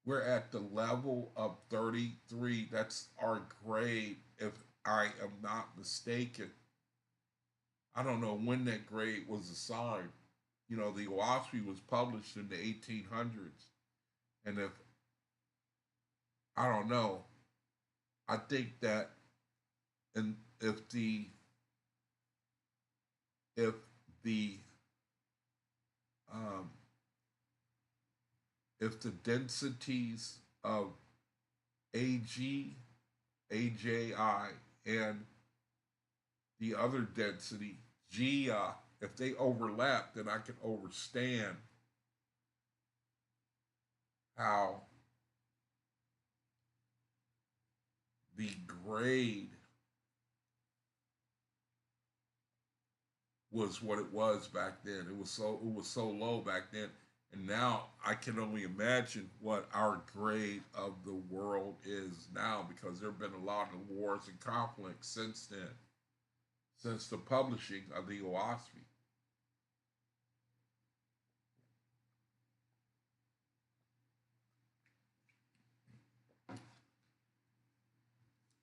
We're at the level of 33. That's our grade, if I am not mistaken. I don't know when that grade was assigned. You know, the Oahspe was published in the 1800s. And if, I don't know, I think that and if the um, if the densities of AG, AJI, and the other density, GI, if they overlap, then I can understand how the grade was what it was back then. It was so low back then. And now I can only imagine what our grade of the world is now because there have been a lot of wars and conflicts since then, since the publishing of the Oahspe.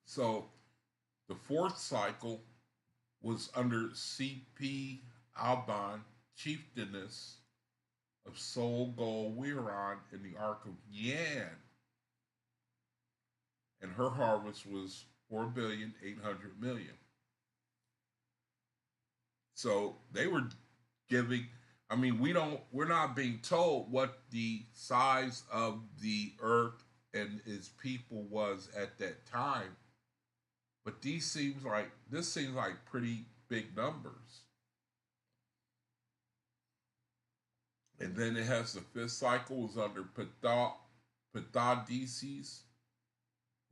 So the fourth cycle was under C.P. Alban, chieftainess of Sol Gol Wiran in the Ark of Yan, and her harvest was 4,800,000,000. So they were giving. I mean, we're not being told what the size of the earth and its people was at that time, but this seems like pretty big numbers. And then it has the fifth cycle was under Pathadeses,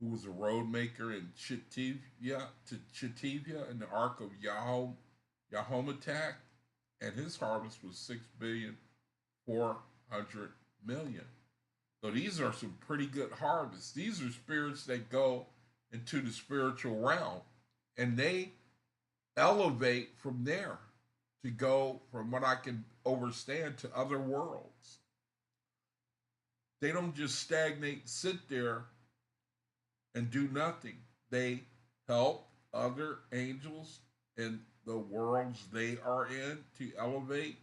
who was a road maker in Chitivia in the Ark of Yahomatak, and his harvest was 6,400,000,000. So these are some pretty good harvests. These are spirits that go into the spiritual realm, and they elevate from there to go from what I can understand to other worlds. They don't just stagnate, sit there, and do nothing. They help other angels in the worlds they are in to elevate.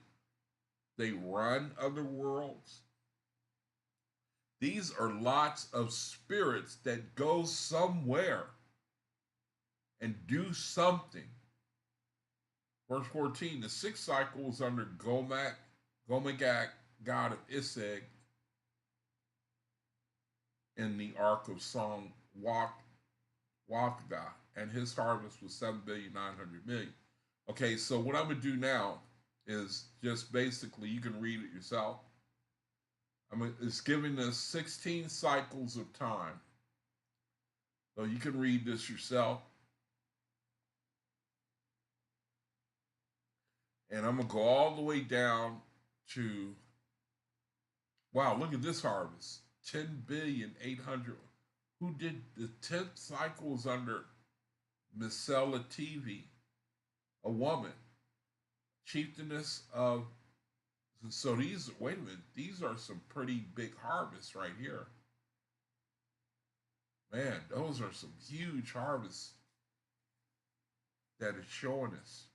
They run other worlds. These are lots of spirits that go somewhere and do something. Verse 14, the sixth cycle was under Gomagak, god of Iseg, in the Ark of Song Wathga, and his harvest was 7,900,000,000. Okay, so what I'm going to do now is just basically, you can read it yourself. It's giving us 16 cycles of time. So you can read this yourself. And I'm going to go all the way down to, wow, look at this harvest. 10,800,000,000. Who did the 10th cycle was under Misela TV, a woman, chieftainess of. So these, wait a minute, these are some pretty big harvests right here. Man, those are some huge harvests that is showing us.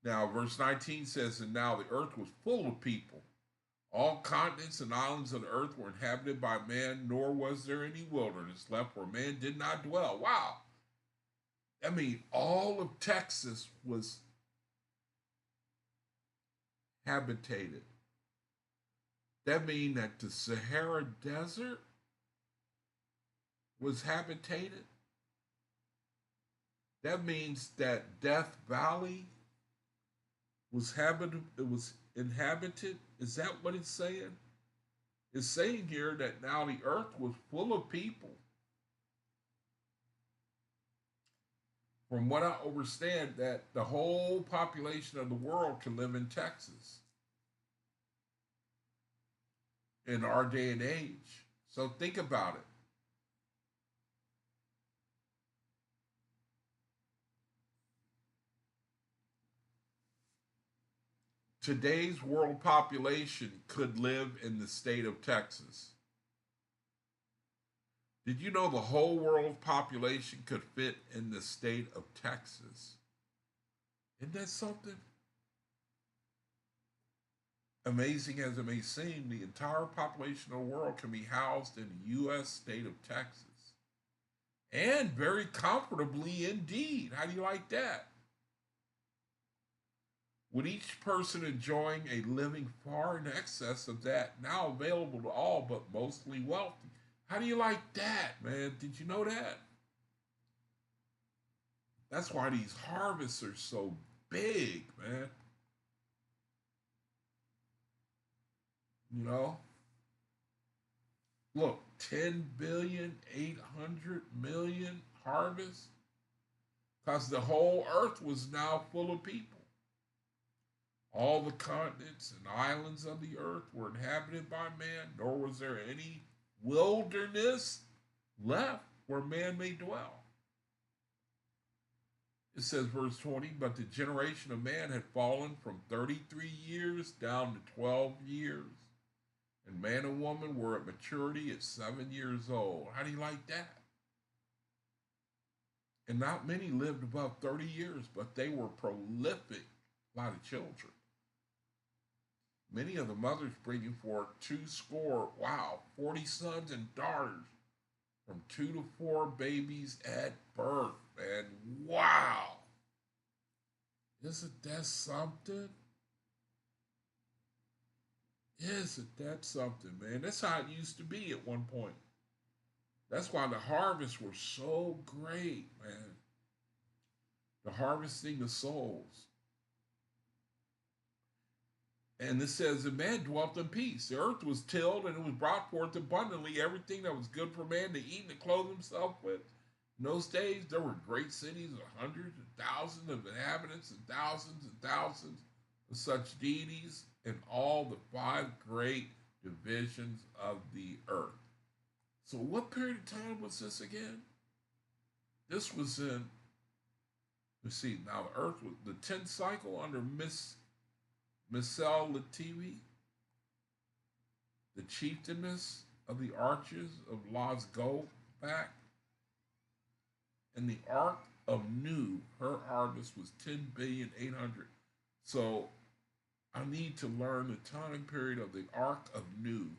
Now, verse 19 says, and now the earth was full of people. All continents and islands of the earth were inhabited by man, nor was there any wilderness left where man did not dwell. Wow. I mean, all of Texas was habitated. That means that the Sahara Desert was habitated. That means that Death Valley was inhabited. Is that what it's saying? It's saying here that now the earth was full of people. From what I understand, that the whole population of the world can live in Texas in our day and age. So think about it. Today's world population could live in the state of Texas. Did you know the whole world population could fit in the state of Texas? Isn't that something? Amazing as it may seem, the entire population of the world can be housed in the U.S. state of Texas. And very comfortably indeed. How do you like that? With each person enjoying a living far in excess of that now available to all but mostly wealthy. How do you like that, man? Did you know that? That's why these harvests are so big, man. You know? Look, 10 billion, 800 million harvest. Because the whole earth was now full of people. All the continents and islands of the earth were inhabited by man, nor was there any wilderness left where man may dwell. It says, verse 20, but the generation of man had fallen from 33 years down to 12 years. And man and woman were at maturity at 7 years old. How do you like that? And not many lived above 30 years, but they were prolific, a lot of children. Many of the mothers bringing forth 40 sons and daughters, from 2 to 4 babies at birth. And wow! Isn't that something? Isn't that something, man? That's how it used to be at one point. That's why the harvests were so great, man. The harvesting of souls. And this says, the man dwelt in peace. The earth was tilled and it was brought forth abundantly everything that was good for man to eat and to clothe himself with. In those days, there were great cities of hundreds and thousands of inhabitants and thousands of such deities in all the 5 great divisions of the earth. So what period of time was this again? This was in, let's see, now the earth was the 10th cycle under Misel Lativi, the chieftainess of the archers of Las Gobak, and the Ark of Nu, her harvest was 10,800,000,000. So I need to learn the time period of the Ark of Nu.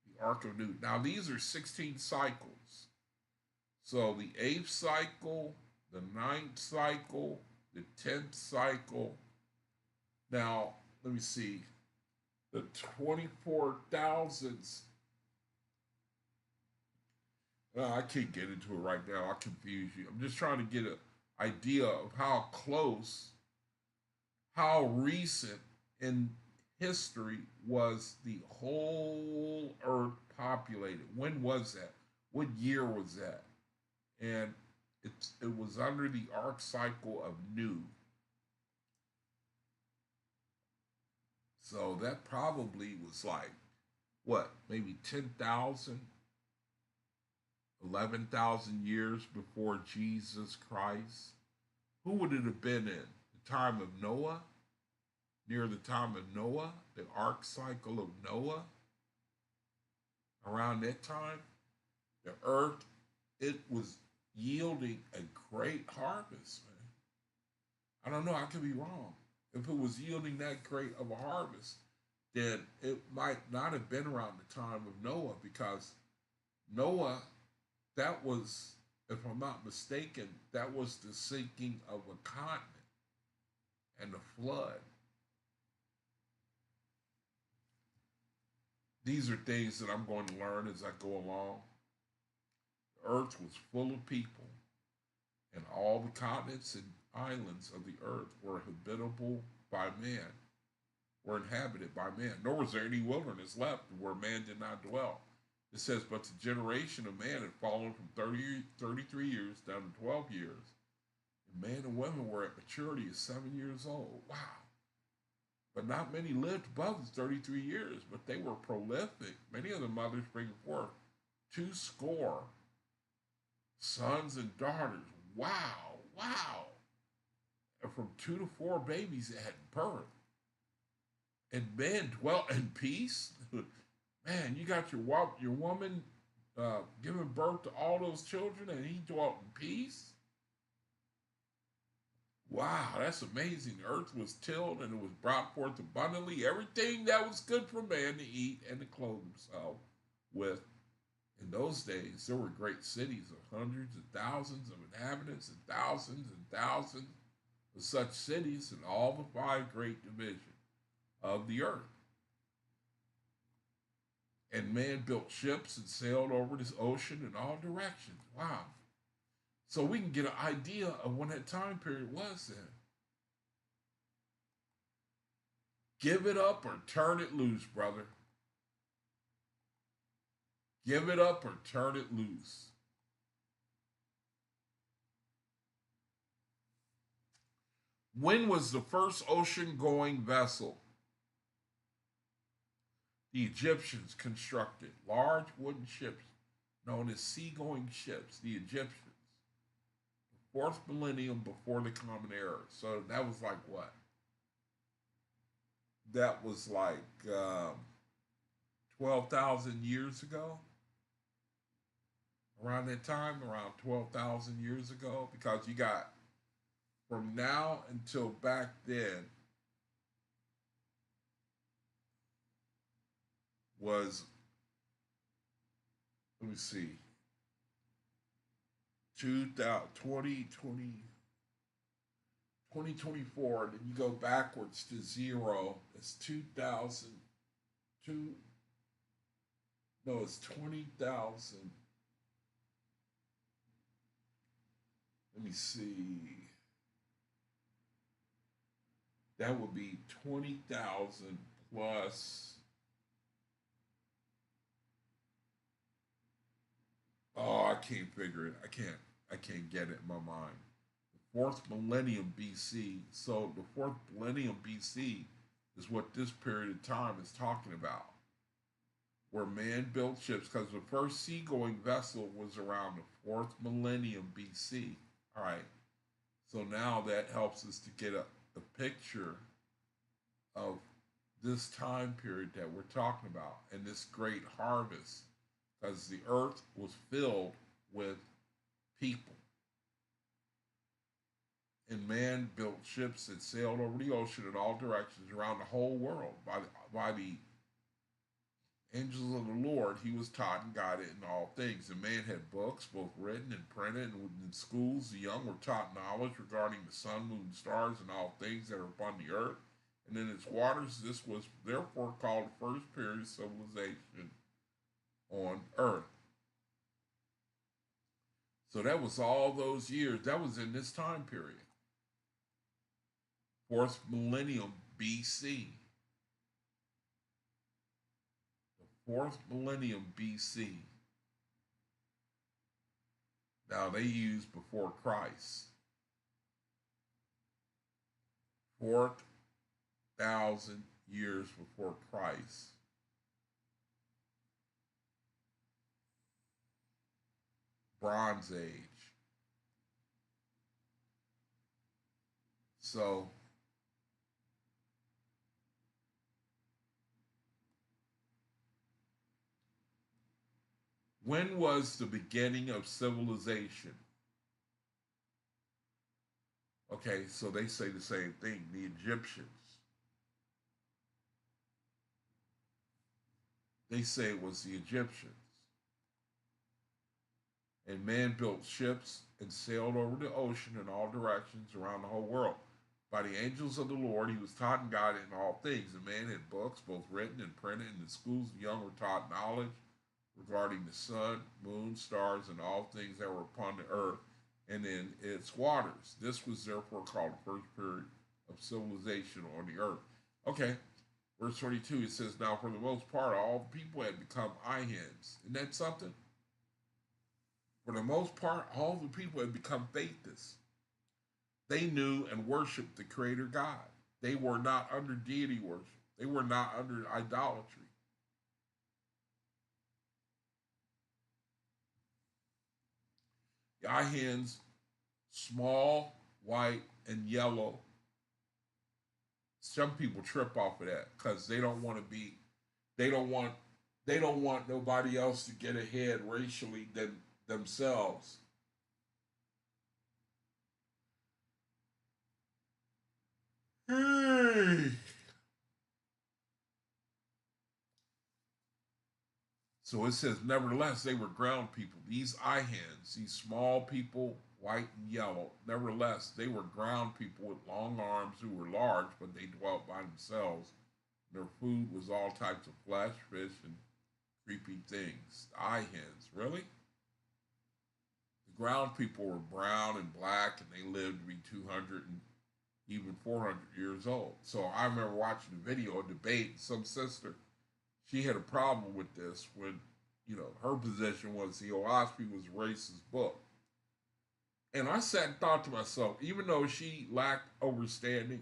The Ark of Nu. Now these are 16 cycles. So the 8th cycle, the 9th cycle, the 10th cycle. Now, let me see. The 24,000s. I can't get into it right now. I'll confuse you. I'm just trying to get an idea of how close, how recent in history was the whole earth populated. When was that? What year was that? And it was under the arc cycle of Nu. So that probably was like, what, maybe 10,000, 11,000 years before Jesus Christ? Who would it have been in? The time of Noah? Near the time of Noah? The arc cycle of Noah? Around that time? The earth, it was yielding a great harvest, man. I don't know, I could be wrong. If it was yielding that great of a harvest, then it might not have been around the time of Noah, because Noah, that was, if I'm not mistaken, that was the sinking of a continent and the flood. These are things that I'm going to learn as I go along. The earth was full of people, and all the continents and islands of the earth were habitable by man, were inhabited by man. Nor was there any wilderness left where man did not dwell. It says, but the generation of man had fallen from 33 years down to 12 years. And men and women were at maturity of 7 years old. Wow. But not many lived above the 33 years, but they were prolific. Many of the mothers bringing forth 2 score sons and daughters. Wow, wow. And from 2 to 4 babies at birth. And men dwelt in peace. Man, you got your woman giving birth to all those children, and he dwelt in peace. Wow, that's amazing. The earth was tilled and it was brought forth abundantly. Everything that was good for man to eat and to clothe himself with. In those days, there were great cities of hundreds of thousands of inhabitants and thousands of such cities in all the 5 great divisions of the earth. And man built ships and sailed over this ocean in all directions. Wow. So we can get an idea of when that time period was then. Give it up or turn it loose, brother. Give it up or turn it loose. When was the first ocean-going vessel the Egyptians constructed? Large wooden ships known as sea-going ships, the Egyptians. 4th millennium before the Common Era. So that was like what? That was like 12,000 years ago. Around that time, around 12,000 years ago. Because you got from now until back then was, let me see, 2024, then you go backwards to 0. It's 2002. No, it's 20,000. Let me see. That would be 20,000 plus. Oh, I can't figure it. I can't get it in my mind. The 4th millennium BC. So the 4th millennium BC is what this period of time is talking about. Where man built ships, because the first seagoing vessel was around the 4th millennium BC. All right. So now that helps us to get a picture of this time period that we're talking about and this great harvest, because the earth was filled with people. And man built ships that sailed over the ocean in all directions around the whole world by the angels of the Lord. He was taught and guided in all things. And man had books, both written and printed, and in schools the young were taught knowledge regarding the sun, moon, stars, and all things that are upon the earth. And in its waters, this was therefore called the first period of civilization on earth. So that was all those years. That was in this time period. 4th millennium BC. The 4th millennium BC. Now they used before Christ. 4,000 years before Christ. Bronze Age. So when was the beginning of civilization? Okay, so they say the same thing, the Egyptians. They say it was the Egyptians. And man built ships and sailed over the ocean in all directions around the whole world. By the angels of the Lord, he was taught and guided in all things. And man had books, both written and printed. In the schools, the young were taught knowledge regarding the sun, moon, stars, and all things that were upon the earth and in its waters. This was therefore called the first period of civilization on the earth. Okay, Verse 22, it says, now for the most part, all people had become eye hands. Isn't that something? For the most part, all the people had become faithless. They knew and worshiped the Creator God. They were not under deity worship. They were not under idolatry. The eye hens, small, white, and yellow. Some people trip off of that because they don't want to be, they don't want, they don't want nobody else to get ahead racially than themselves. Hey. So it says, nevertheless, they were ground people. These eye hands, these small people, white and yellow, nevertheless, they were ground people with long arms who were large, but they dwelt by themselves. Their food was all types of flesh, fish, and creepy things. Eye hens, really? The ground people were brown and black, and they lived to be 200 and even 400 years old. So I remember watching a video, a debate, some sister, she had a problem with this when, her position was the Oahspe was a racist book. And I sat and thought to myself, even though she lacked understanding,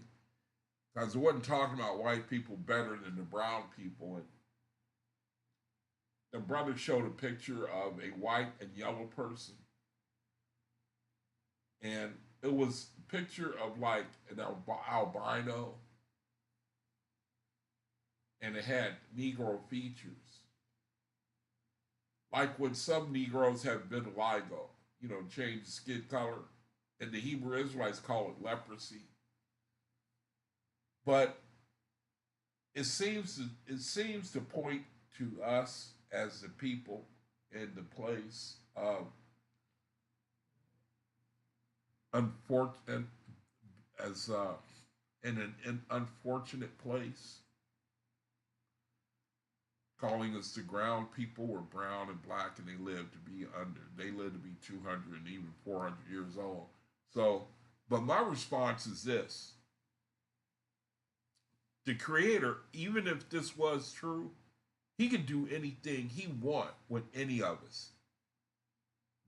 because it wasn't talking about white people better than the brown people. And the brother showed a picture of a white and yellow person. And it was a picture of like an albino, and it had Negro features. Like when some Negroes have vitiligo, change the skin color, and the Hebrew Israelites call it leprosy. But it seems to point to us as the people in the place of unfortunate as in an unfortunate place, calling us the ground people were brown and black, and they lived to be 200 and even 400 years old. So, but my response is this: the Creator, even if this was true, He could do anything He want with any of us.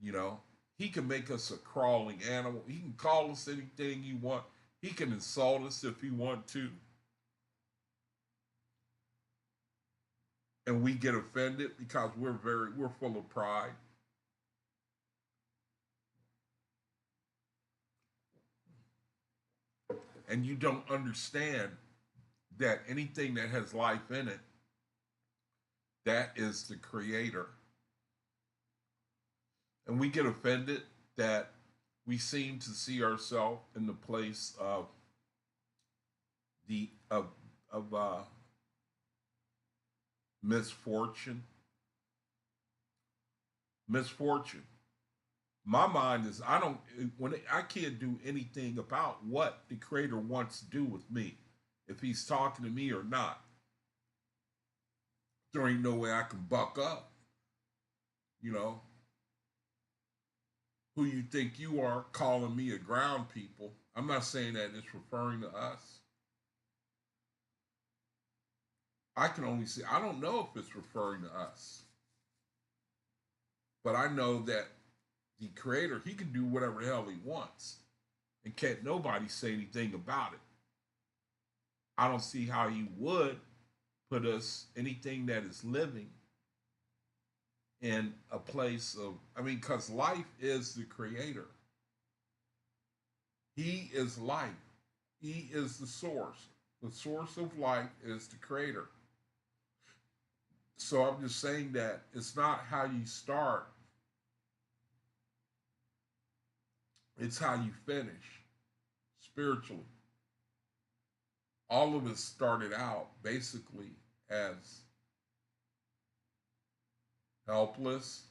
You know, He can make us a crawling animal. He can call us anything He want. He can insult us if He want to, and we get offended because we're full of pride. And you don't understand that anything that has life in it, that is the Creator. And we get offended that we seem to see ourselves in the place of the of misfortune. Misfortune. My mind is I can't do anything about what the Creator wants to do with me, if He's talking to me or not. There ain't no way I can buck up. You know, who you think you are calling me a ground people? I'm not saying that it's referring to us. I can only say I don't know if it's referring to us, but I know that the Creator, He can do whatever the hell He wants, and can't nobody say anything about it. I don't see how He would put us, anything that is living, in a place of, because life is the Creator. He is life. He is the source. The source of life is the Creator. So I'm just saying that it's not how you start, it's how you finish spiritually. All of us started out basically as helpless,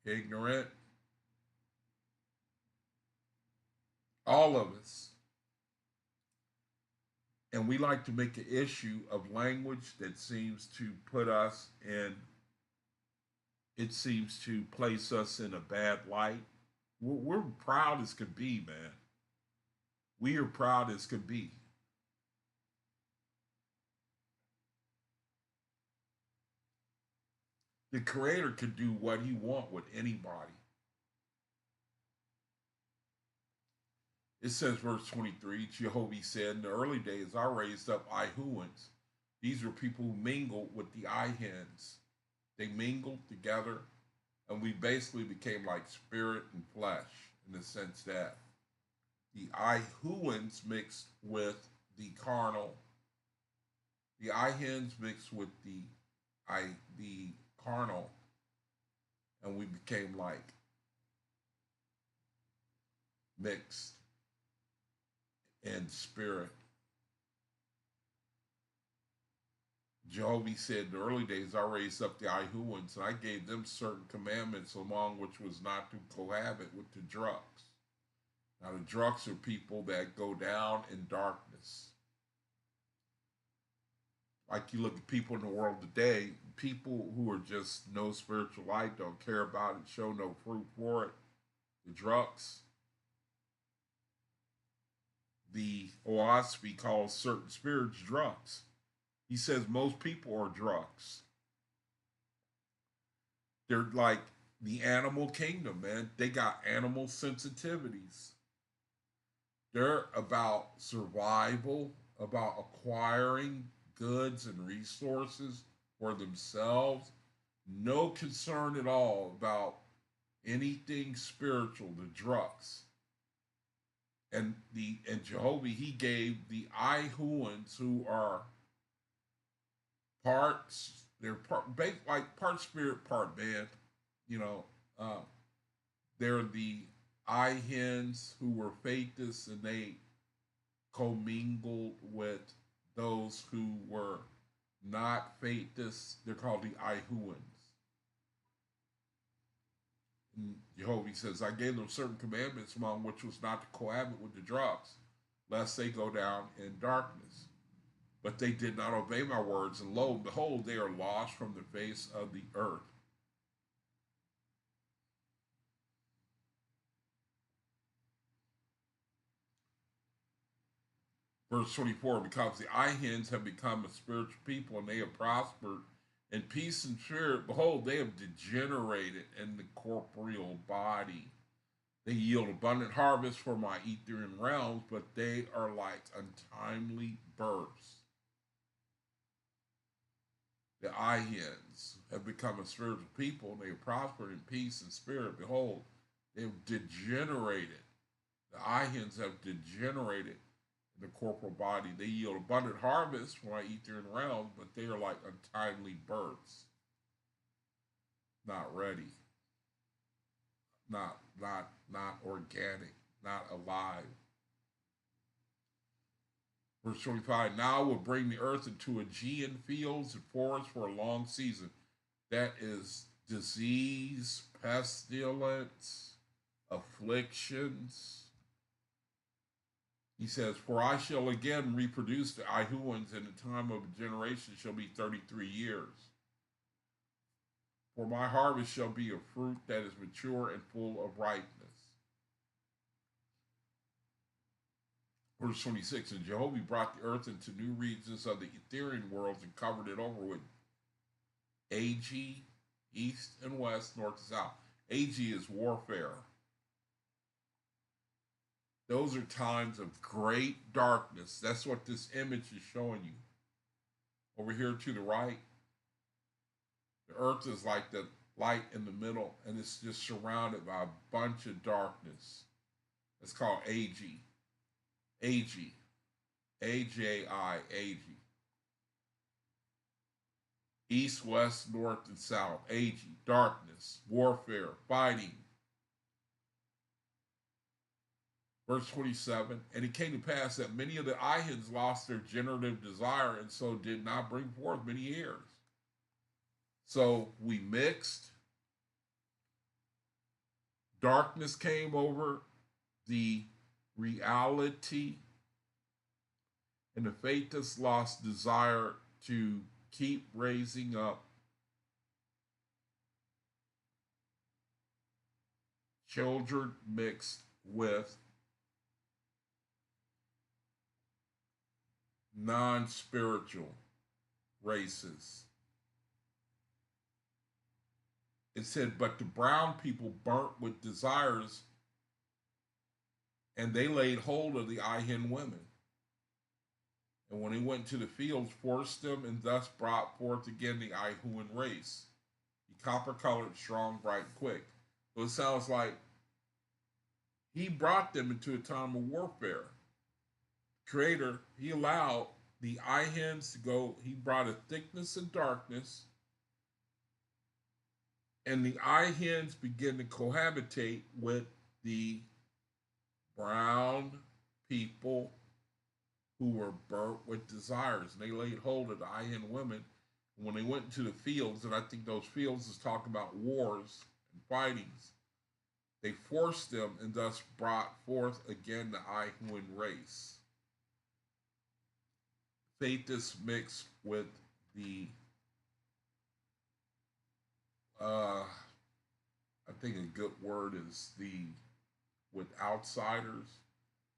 ignorant, all of us. And we like to make an issue of language that seems to put us in, it seems to place us in a bad light. We're proud as could be, man. We are proud as could be. The Creator could do what He want with anybody. It says, verse 23, Jehovah said, in the early days I raised up Ihuans. These were people who mingled with the Ihens. They mingled together, and we basically became like spirit and flesh in the sense that the Ihuans mixed with the carnal. The Ihens mixed with the carnal, and we became like mixed in spirit. Jehovah said, in the early days I raised up the Ihuans, and I gave them certain commandments, among which was not to cohabit with the drugs. Now, the drugs are people that go down in darkness. Like you look at people in the world today, people who are just no spiritual light, don't care about it, show no fruit for it. The drugs, the Oahspe calls certain spirits drugs. He says most people are drugs. They're like the animal kingdom, man. They got animal sensitivities. They're about survival, about acquiring goods and resources for themselves. No concern at all about anything spiritual, the drugs. And Jehovah, he gave the Ihuans, who are parts, they're like part spirit, part man. You know, uh, they're the Ihens who were faithists, and they commingled with those who were not faithists. They're called the Ihuans. And Jehovah says, I gave them certain commandments, among which was not to cohabit with the drugs, lest they go down in darkness. But they did not obey my words, and lo and behold, they are lost from the face of the earth. Verse 24, because the Ihens have become a spiritual people, and they have prospered in peace and spirit, behold, they have degenerated in the corporeal body. They yield abundant harvest for my Etherian realms, but they are like untimely births. The Ihens have become a spiritual people, and they have prospered in peace and spirit. Behold, they have degenerated. The Ihens have degenerated in the corporal body. They yield abundant harvest for my Etherian realms, but they are like untimely births. Not ready. Not organic. Not alive. Verse 25, now I will bring the earth into Aegean fields and forests for a long season. That is disease, pestilence, afflictions. He says, for I shall again reproduce the Ihuans, and the time of a generation shall be 33 years. For my harvest shall be of fruit that is mature and full of ripeness. Verse 26, and Jehovah brought the earth into new regions of the Etherian worlds and covered it over with Ag, east and west, north and south. Ag is warfare. Those are times of great darkness. That's what this image is showing you. Over here to the right, the earth is like the light in the middle, and it's just surrounded by a bunch of darkness. It's called Ag. Ag. A-J-I, Ag. East, west, north, and south. Ag. Darkness, warfare, fighting. Verse 27, and it came to pass that many of the Ihens lost their generative desire, and so did not bring forth many heirs. So we mixed. Darkness came over the reality, and the faithless lost desire to keep raising up children mixed with non-spiritual races. It said, but the brown people burnt with desires, and they laid hold of the Ahin women. And when he went to the fields, forced them, and thus brought forth again the Ahuan race. The copper colored, strong, bright, quick. So it sounds like he brought them into a time of warfare. Creator, he allowed the Ihans to go, he brought a thickness and darkness, and the Ihans began to cohabitate with the brown people who were burnt with desires. And they laid hold of the Ihan women. And when they went into the fields, and I think those fields is talking about wars and fightings, they forced them and thus brought forth again the Ahuan race. Faith is mixed with the, I think a good word is with outsiders.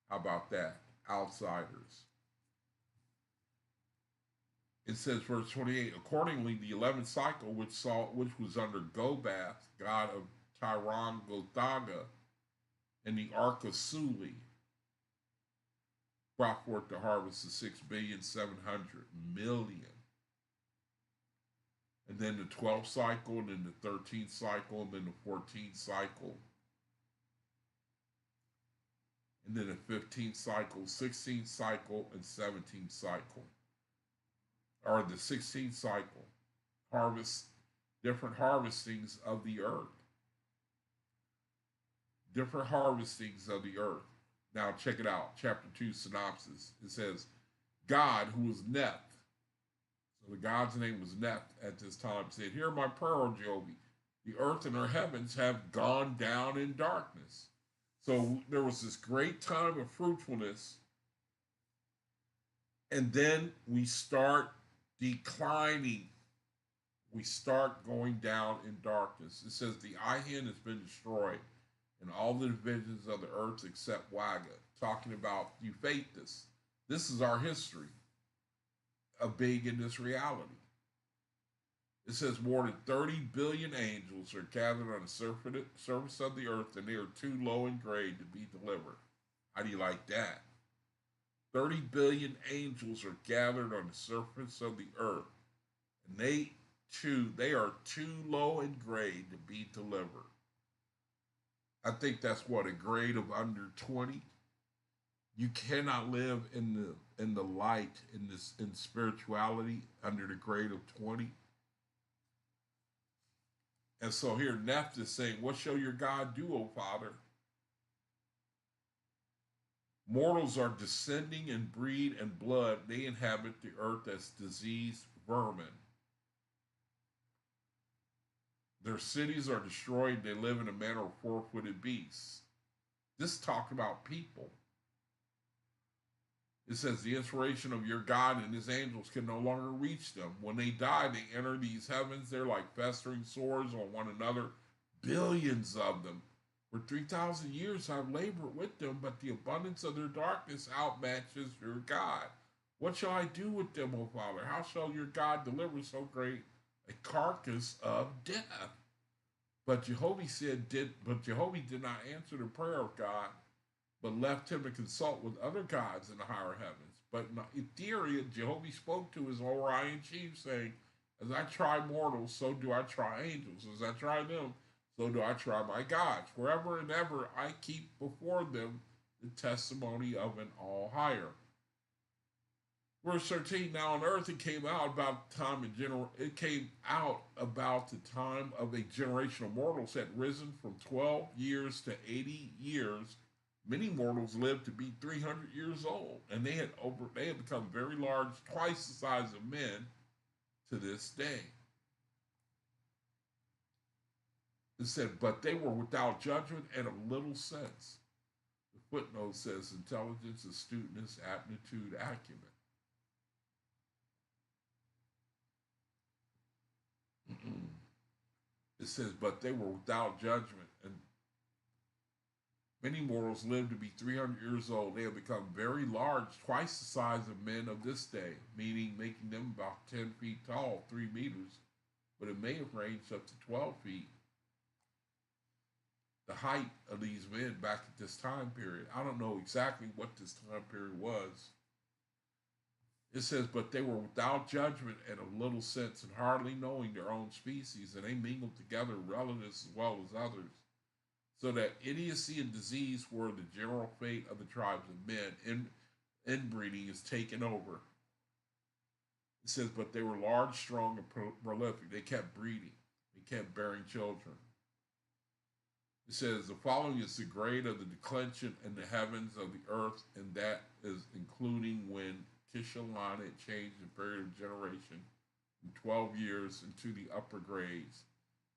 How about that? Outsiders. It says, verse 28, accordingly, the 11th cycle, which was under Gobath, god of Tyron Gothaga, and the Ark of Suli, brought forth the harvest of 6,700,000,000. And then the 12th cycle, and then the 13th cycle, and then the 14th cycle, and then the 15th cycle, 16th cycle, and 17th cycle. Or the 16th cycle, different harvestings of the earth. Different harvestings of the earth. Now check it out, chapter 2, synopsis. It says, God, who was Neph, so the God's name was Neph at this time, said, hear my prayer, O Jehovah. The earth and her heavens have gone down in darkness. So there was this great time of fruitfulness, and then we start declining. We start going down in darkness. It says the Ahin has been destroyed, and all the divisions of the earth except Waga. Talking about Euphrates. This is our history of being in this reality. It says more than 30 billion angels are gathered on the surface of the earth, and they are too low in grade to be delivered. How do you like that? 30 billion angels are gathered on the surface of the earth, and they are too low in grade to be delivered. I think that's what, a grade of under 20. You cannot live in the light, in spirituality under the grade of 20. And so here Neph is saying, what shall your God do, O Father? Mortals are descending in breed and blood. They inhabit the earth as diseased vermin. Their cities are destroyed. They live in a manner of four-footed beasts. This is talking about people. It says the inspiration of your God and his angels can no longer reach them. When they die, they enter these heavens. They're like festering sores on one another. Billions of them. For 3,000 years I've labored with them, but the abundance of their darkness outmatches your God. What shall I do with them, O Father? How shall your God deliver so great a carcass of death? But Jehovah did not answer the prayer of God, but left him to consult with other gods in the higher heavens. But in theory, Jehovah spoke to his Orion chief, saying, as I try mortals, so do I try angels. As I try them, so do I try my gods. Forever and ever I keep before them the testimony of an all higher. Verse 13, now on earth it came out about the time of a generation of mortals had risen from 12 years to 80 years. Many mortals lived to be 300 years old, and they had become very large, twice the size of men to this day. It said, but they were without judgment and of little sense. The footnote says intelligence, astuteness, aptitude, acumen. It says, but they were without judgment, and many mortals lived to be 300 years old. They have become very large, twice the size of men of this day, meaning making them about 10 feet tall, 3 meters, but it may have ranged up to 12 feet. the height of these men back at this time period. I don't know exactly what this time period was. It says, but they were without judgment and of little sense, and hardly knowing their own species, and they mingled together, relatives as well as others, so that idiocy and disease were the general fate of the tribes of men. Inbreeding is taken over. It says, but they were large, strong, and prolific. They kept breeding. They kept bearing children. It says, the following is the grade of the declension in the heavens of the earth, and that is including when Kishalon had changed the period of generation from 12 years into the upper grades.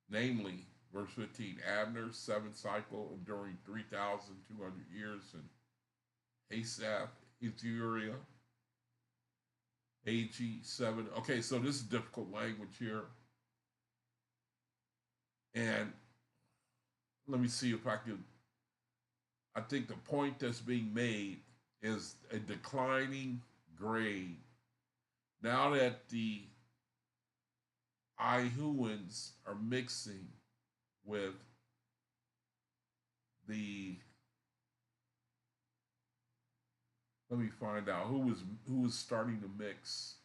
Namely, verse 15, Abner, 7th cycle, enduring 3,200 years, and Asaph, Ethiopia, AG 7. Okay, so this is difficult language here. And let me see if I can. I think the point that's being made is a declining grade. Now that the Iahuans are mixing with the, let me find out who was starting to mix.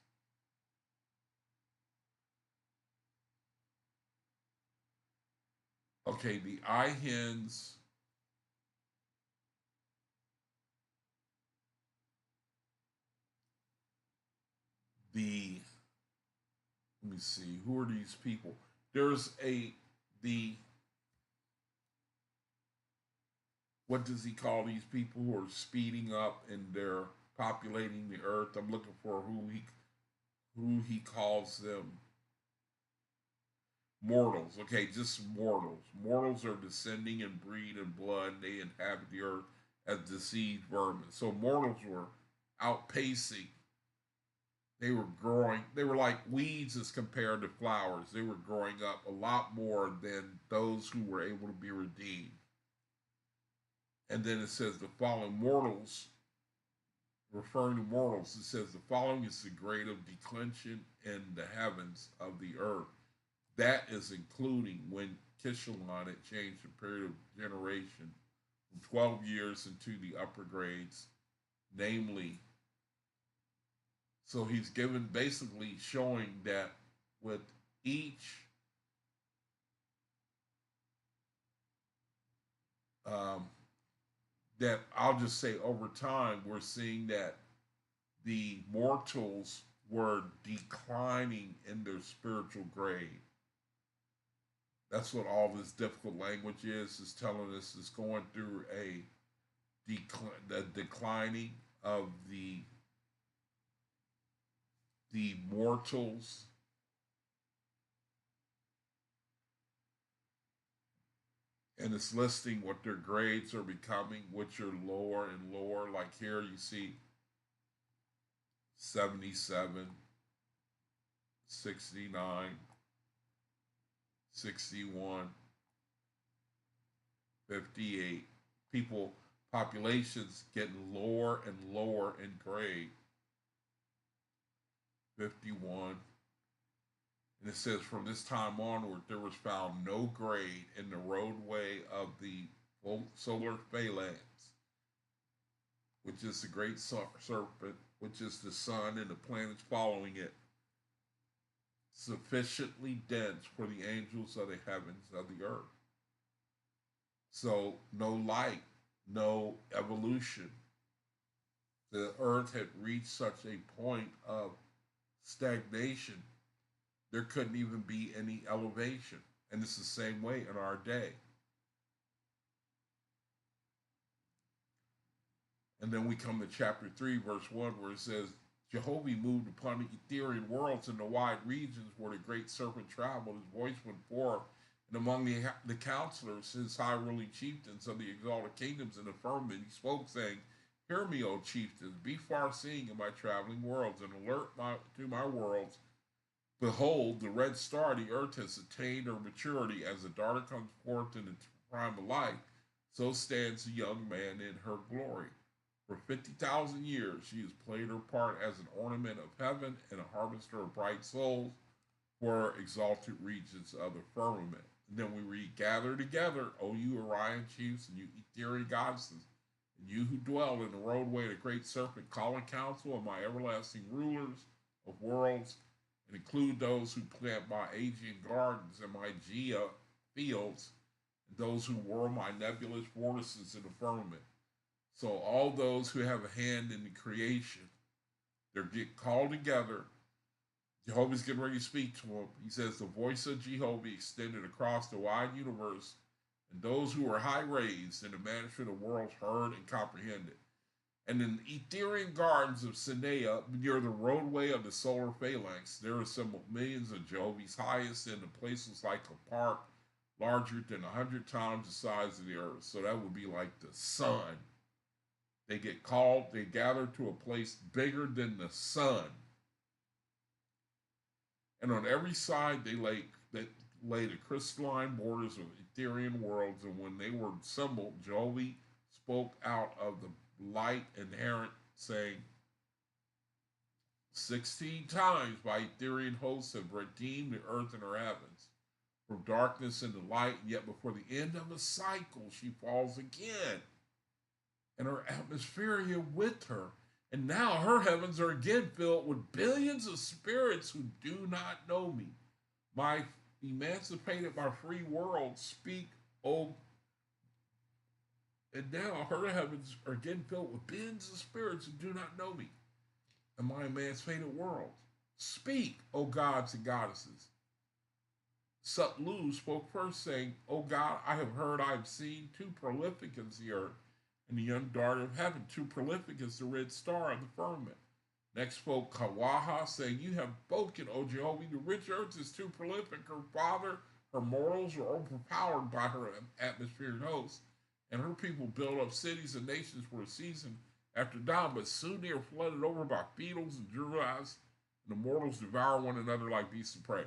Okay, the Ihens, the, let me see, who are these people? There's the, what does he call these people who are speeding up and they're populating the earth? I'm looking for who he calls them. Mortals. Okay, just mortals. Mortals are descending in breed and blood. They inhabit the earth as deceived vermin. So mortals were outpacing. They were growing. They were like weeds as compared to flowers. They were growing up a lot more than those who were able to be redeemed. And then it says the following mortals, referring to mortals, it says the following is the grade of declension in the heavens of the earth. That is including when Kishalon had changed the period of generation from 12 years into the upper grades, namely. So he's given basically showing that with each that I'll just say over time, we're seeing that the mortals were declining in their spiritual grade. That's what all this difficult language is telling us it's going through the declining of the mortals. And it's listing what their grades are becoming, which are lower and lower. Like here you see 77, 69, 61, 58. People, populations getting lower and lower in grade. 51. And it says, from this time onward, there was found no grade in the roadway of the solar phalanx, which is the great serpent, which is the sun and the planets following it, sufficiently dense for the angels of the heavens of the earth. So no light, no evolution. The earth had reached such a point of stagnation, there couldn't even be any elevation. And it's the same way in our day. And then we come to chapter 3, verse 1, where it says, Jehovah moved upon the Etherian worlds and the wide regions where the great serpent traveled. His voice went forth, and among the counselors, his high ruling chieftains of the exalted kingdoms in the firmament, he spoke, saying, Hear me, O chieftains, be far seeing in my traveling worlds, and alert to my worlds. Behold, the red star, the earth has attained her maturity. As a daughter comes forth in the prime of life, so stands the young man in her glory. For 50,000 years, she has played her part as an ornament of heaven and a harvester of bright souls for exalted regions of the firmament. And then we read, gather together, O you Orion chiefs, and you Etherian goddesses, and you who dwell in the roadway of the great serpent, call in counsel of my everlasting rulers of worlds, and include those who plant my Aegean gardens and my Gea fields, and those who whirl my nebulous vortices in the firmament. So all those who have a hand in the creation, they're get called together. Jehovah's getting ready to speak to them. He says, the voice of Jehovah extended across the wide universe, and those who were high raised in the management of worlds heard and comprehended. And in the Etherian gardens of Sinea, near the roadway of the solar phalanx, there assembled millions of Jehovah's highest in places like a park larger than 100 times the size of the earth. So that would be like the sun. They get called, they gather to a place bigger than the sun. And on every side they lay the crystalline borders of Etherian worlds, and when they were assembled, Jehovah spoke out of the light inherent, saying, 16 times by Etherian hosts have redeemed the earth and her heavens from darkness into light, and yet before the end of a cycle she falls again, and her atmosphere with her. And now her heavens are again filled with billions of spirits who do not know me. My emancipated, my free world, speak, oh. And now her heavens are again filled with billions of spirits who do not know me. And my emancipated world, speak, O gods and goddesses. Sutlu spoke first, saying, O God, I have heard, I have seen, too prolific is the earth, and the young daughter of heaven, too prolific is the red star of the firmament. Next spoke Kawaha, saying, You have spoken, O Jehovah, the rich earth is too prolific. Her father, her mortals are overpowered by her atmospheric hosts, and her people build up cities and nations for a season after dawn, but soon they are flooded over by beetles and druids, and the mortals devour one another like beasts of prey.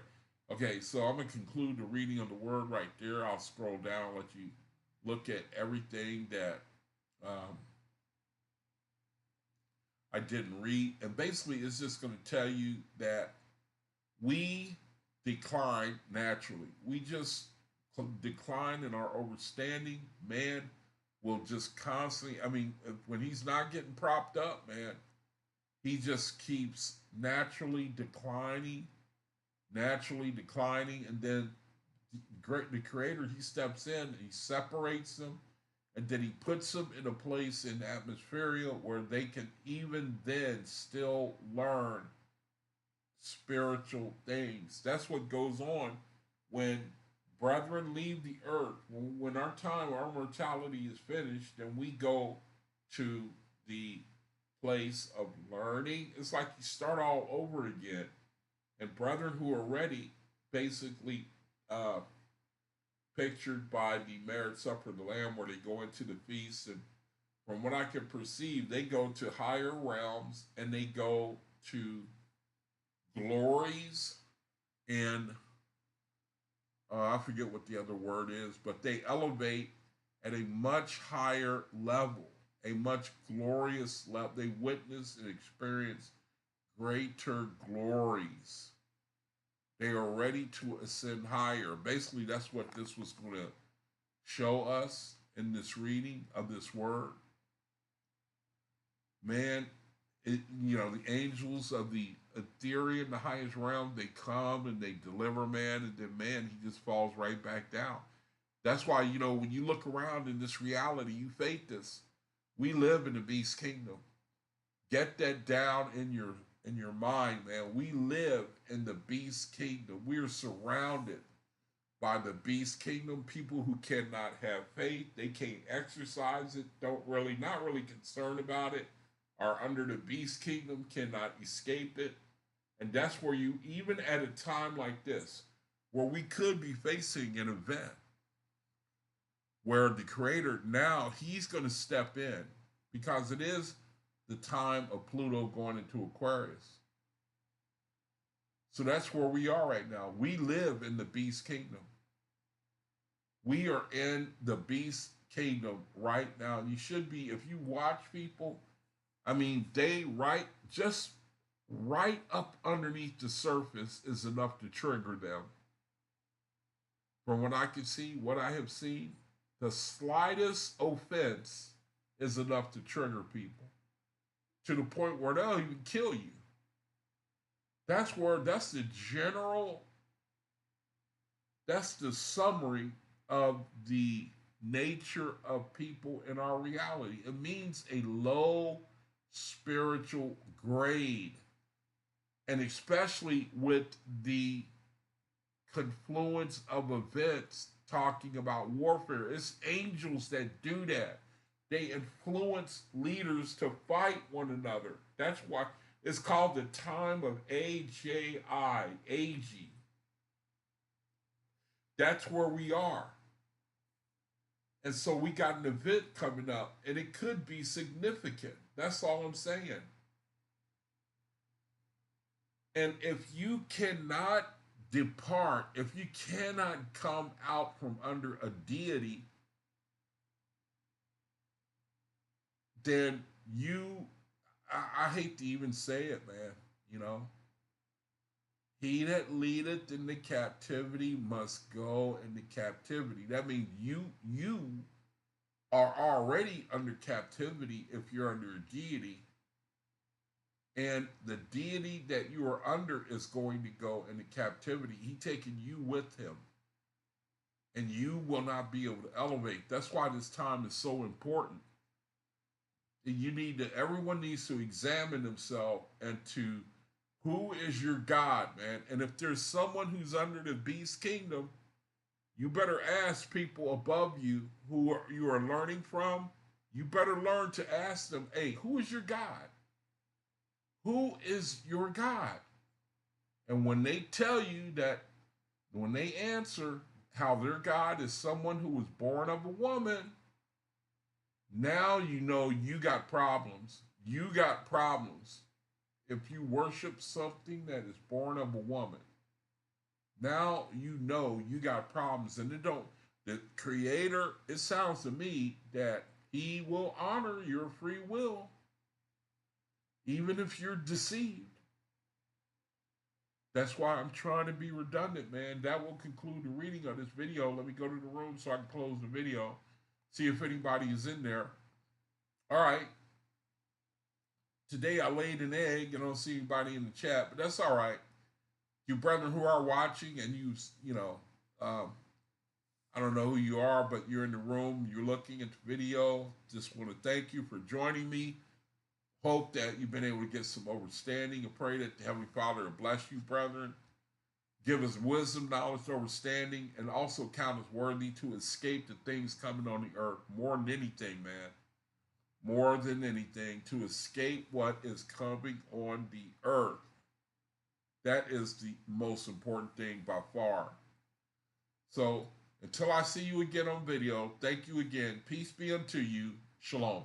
Okay, so I'm going to conclude the reading of the word right there. I'll scroll down and let you look at everything that I didn't read. And basically, it's just going to tell you that we decline naturally. We just decline in our overstanding. Man will just constantly, when he's not getting propped up, man, he just keeps naturally declining, and then the creator, he steps in, he separates them, and then he puts them in a place in the atmosphere where they can even then still learn spiritual things. That's what goes on when brethren leave the earth. When our time, our mortality is finished, and we go to the place of learning, it's like you start all over again. And brethren who are ready, basically pictured by the marriage supper of the Lamb, where they go into the feast, and from what I can perceive, they go to higher realms, and they go to glories, and I forget what the other word is, but they elevate at a much higher level, a much glorious level. They witness and experience greater glories. They are ready to ascend higher. Basically, that's what this was going to show us in this reading of this word. Man, the angels of the Etherian, the highest realm, they come and they deliver man, and then man, he just falls right back down. That's why, when you look around in this reality, you fake this. We live in the beast kingdom. Get that down in your mind, man. We live in the beast kingdom. We are surrounded by the beast kingdom. People who cannot have faith, they can't exercise it, not really concerned about it, are under the beast kingdom, cannot escape it. And that's where you, even at a time like this, where we could be facing an event where the creator now, he's going to step in, because it is the time of Pluto going into Aquarius. So that's where we are right now. We live in the beast kingdom. We are in the beast kingdom right now. You should be, if you watch people, they just right up underneath the surface is enough to trigger them. From what I can see, what I have seen, the slightest offense is enough to trigger people to the point where they'll even kill you. That's the general, that's the summary of the nature of people in our reality. It means a low spiritual grade. And especially with the confluence of events talking about warfare, it's angels that do that. They influence leaders to fight one another. That's why it's called the time of AJI, AG. That's where we are. And so we got an event coming up, and it could be significant. That's all I'm saying. And if you cannot depart, if you cannot come out from under a deity, then I hate to even say it, man, you know, he that leadeth into captivity must go into captivity. That means you are already under captivity if you're under a deity, and the deity that you are under is going to go into captivity. He taking you with him, and you will not be able to elevate. That's why this time is so important. You need to, everyone needs to examine themselves and to, who is your God, man? And if there's someone who's under the beast kingdom, you better ask people above you you are learning from. You better learn to ask them, hey, who is your God? Who is your God? And when they tell you that, when they answer how their God is someone who was born of a woman, now you know you got problems. You got problems. If you worship something that is born of a woman, now you know you got problems. And the creator, it sounds to me that he will honor your free will, even if you're deceived. That's why I'm trying to be redundant, man. That will conclude the reading of this video. Let me go to the room so I can close the video, see if anybody is in there. All right. Today I laid an egg and I don't see anybody in the chat, but that's all right. You brethren who are watching, and you know, I don't know who you are, but you're in the room, you're looking at the video. Just want to thank you for joining me. Hope that you've been able to get some understanding, and pray that the Heavenly Father will bless you, brethren. Give us wisdom, knowledge, understanding, and also count us worthy to escape the things coming on the earth. More than anything, man. More than anything, to escape what is coming on the earth. That is the most important thing by far. So until I see you again on video, thank you again. Peace be unto you. Shalom.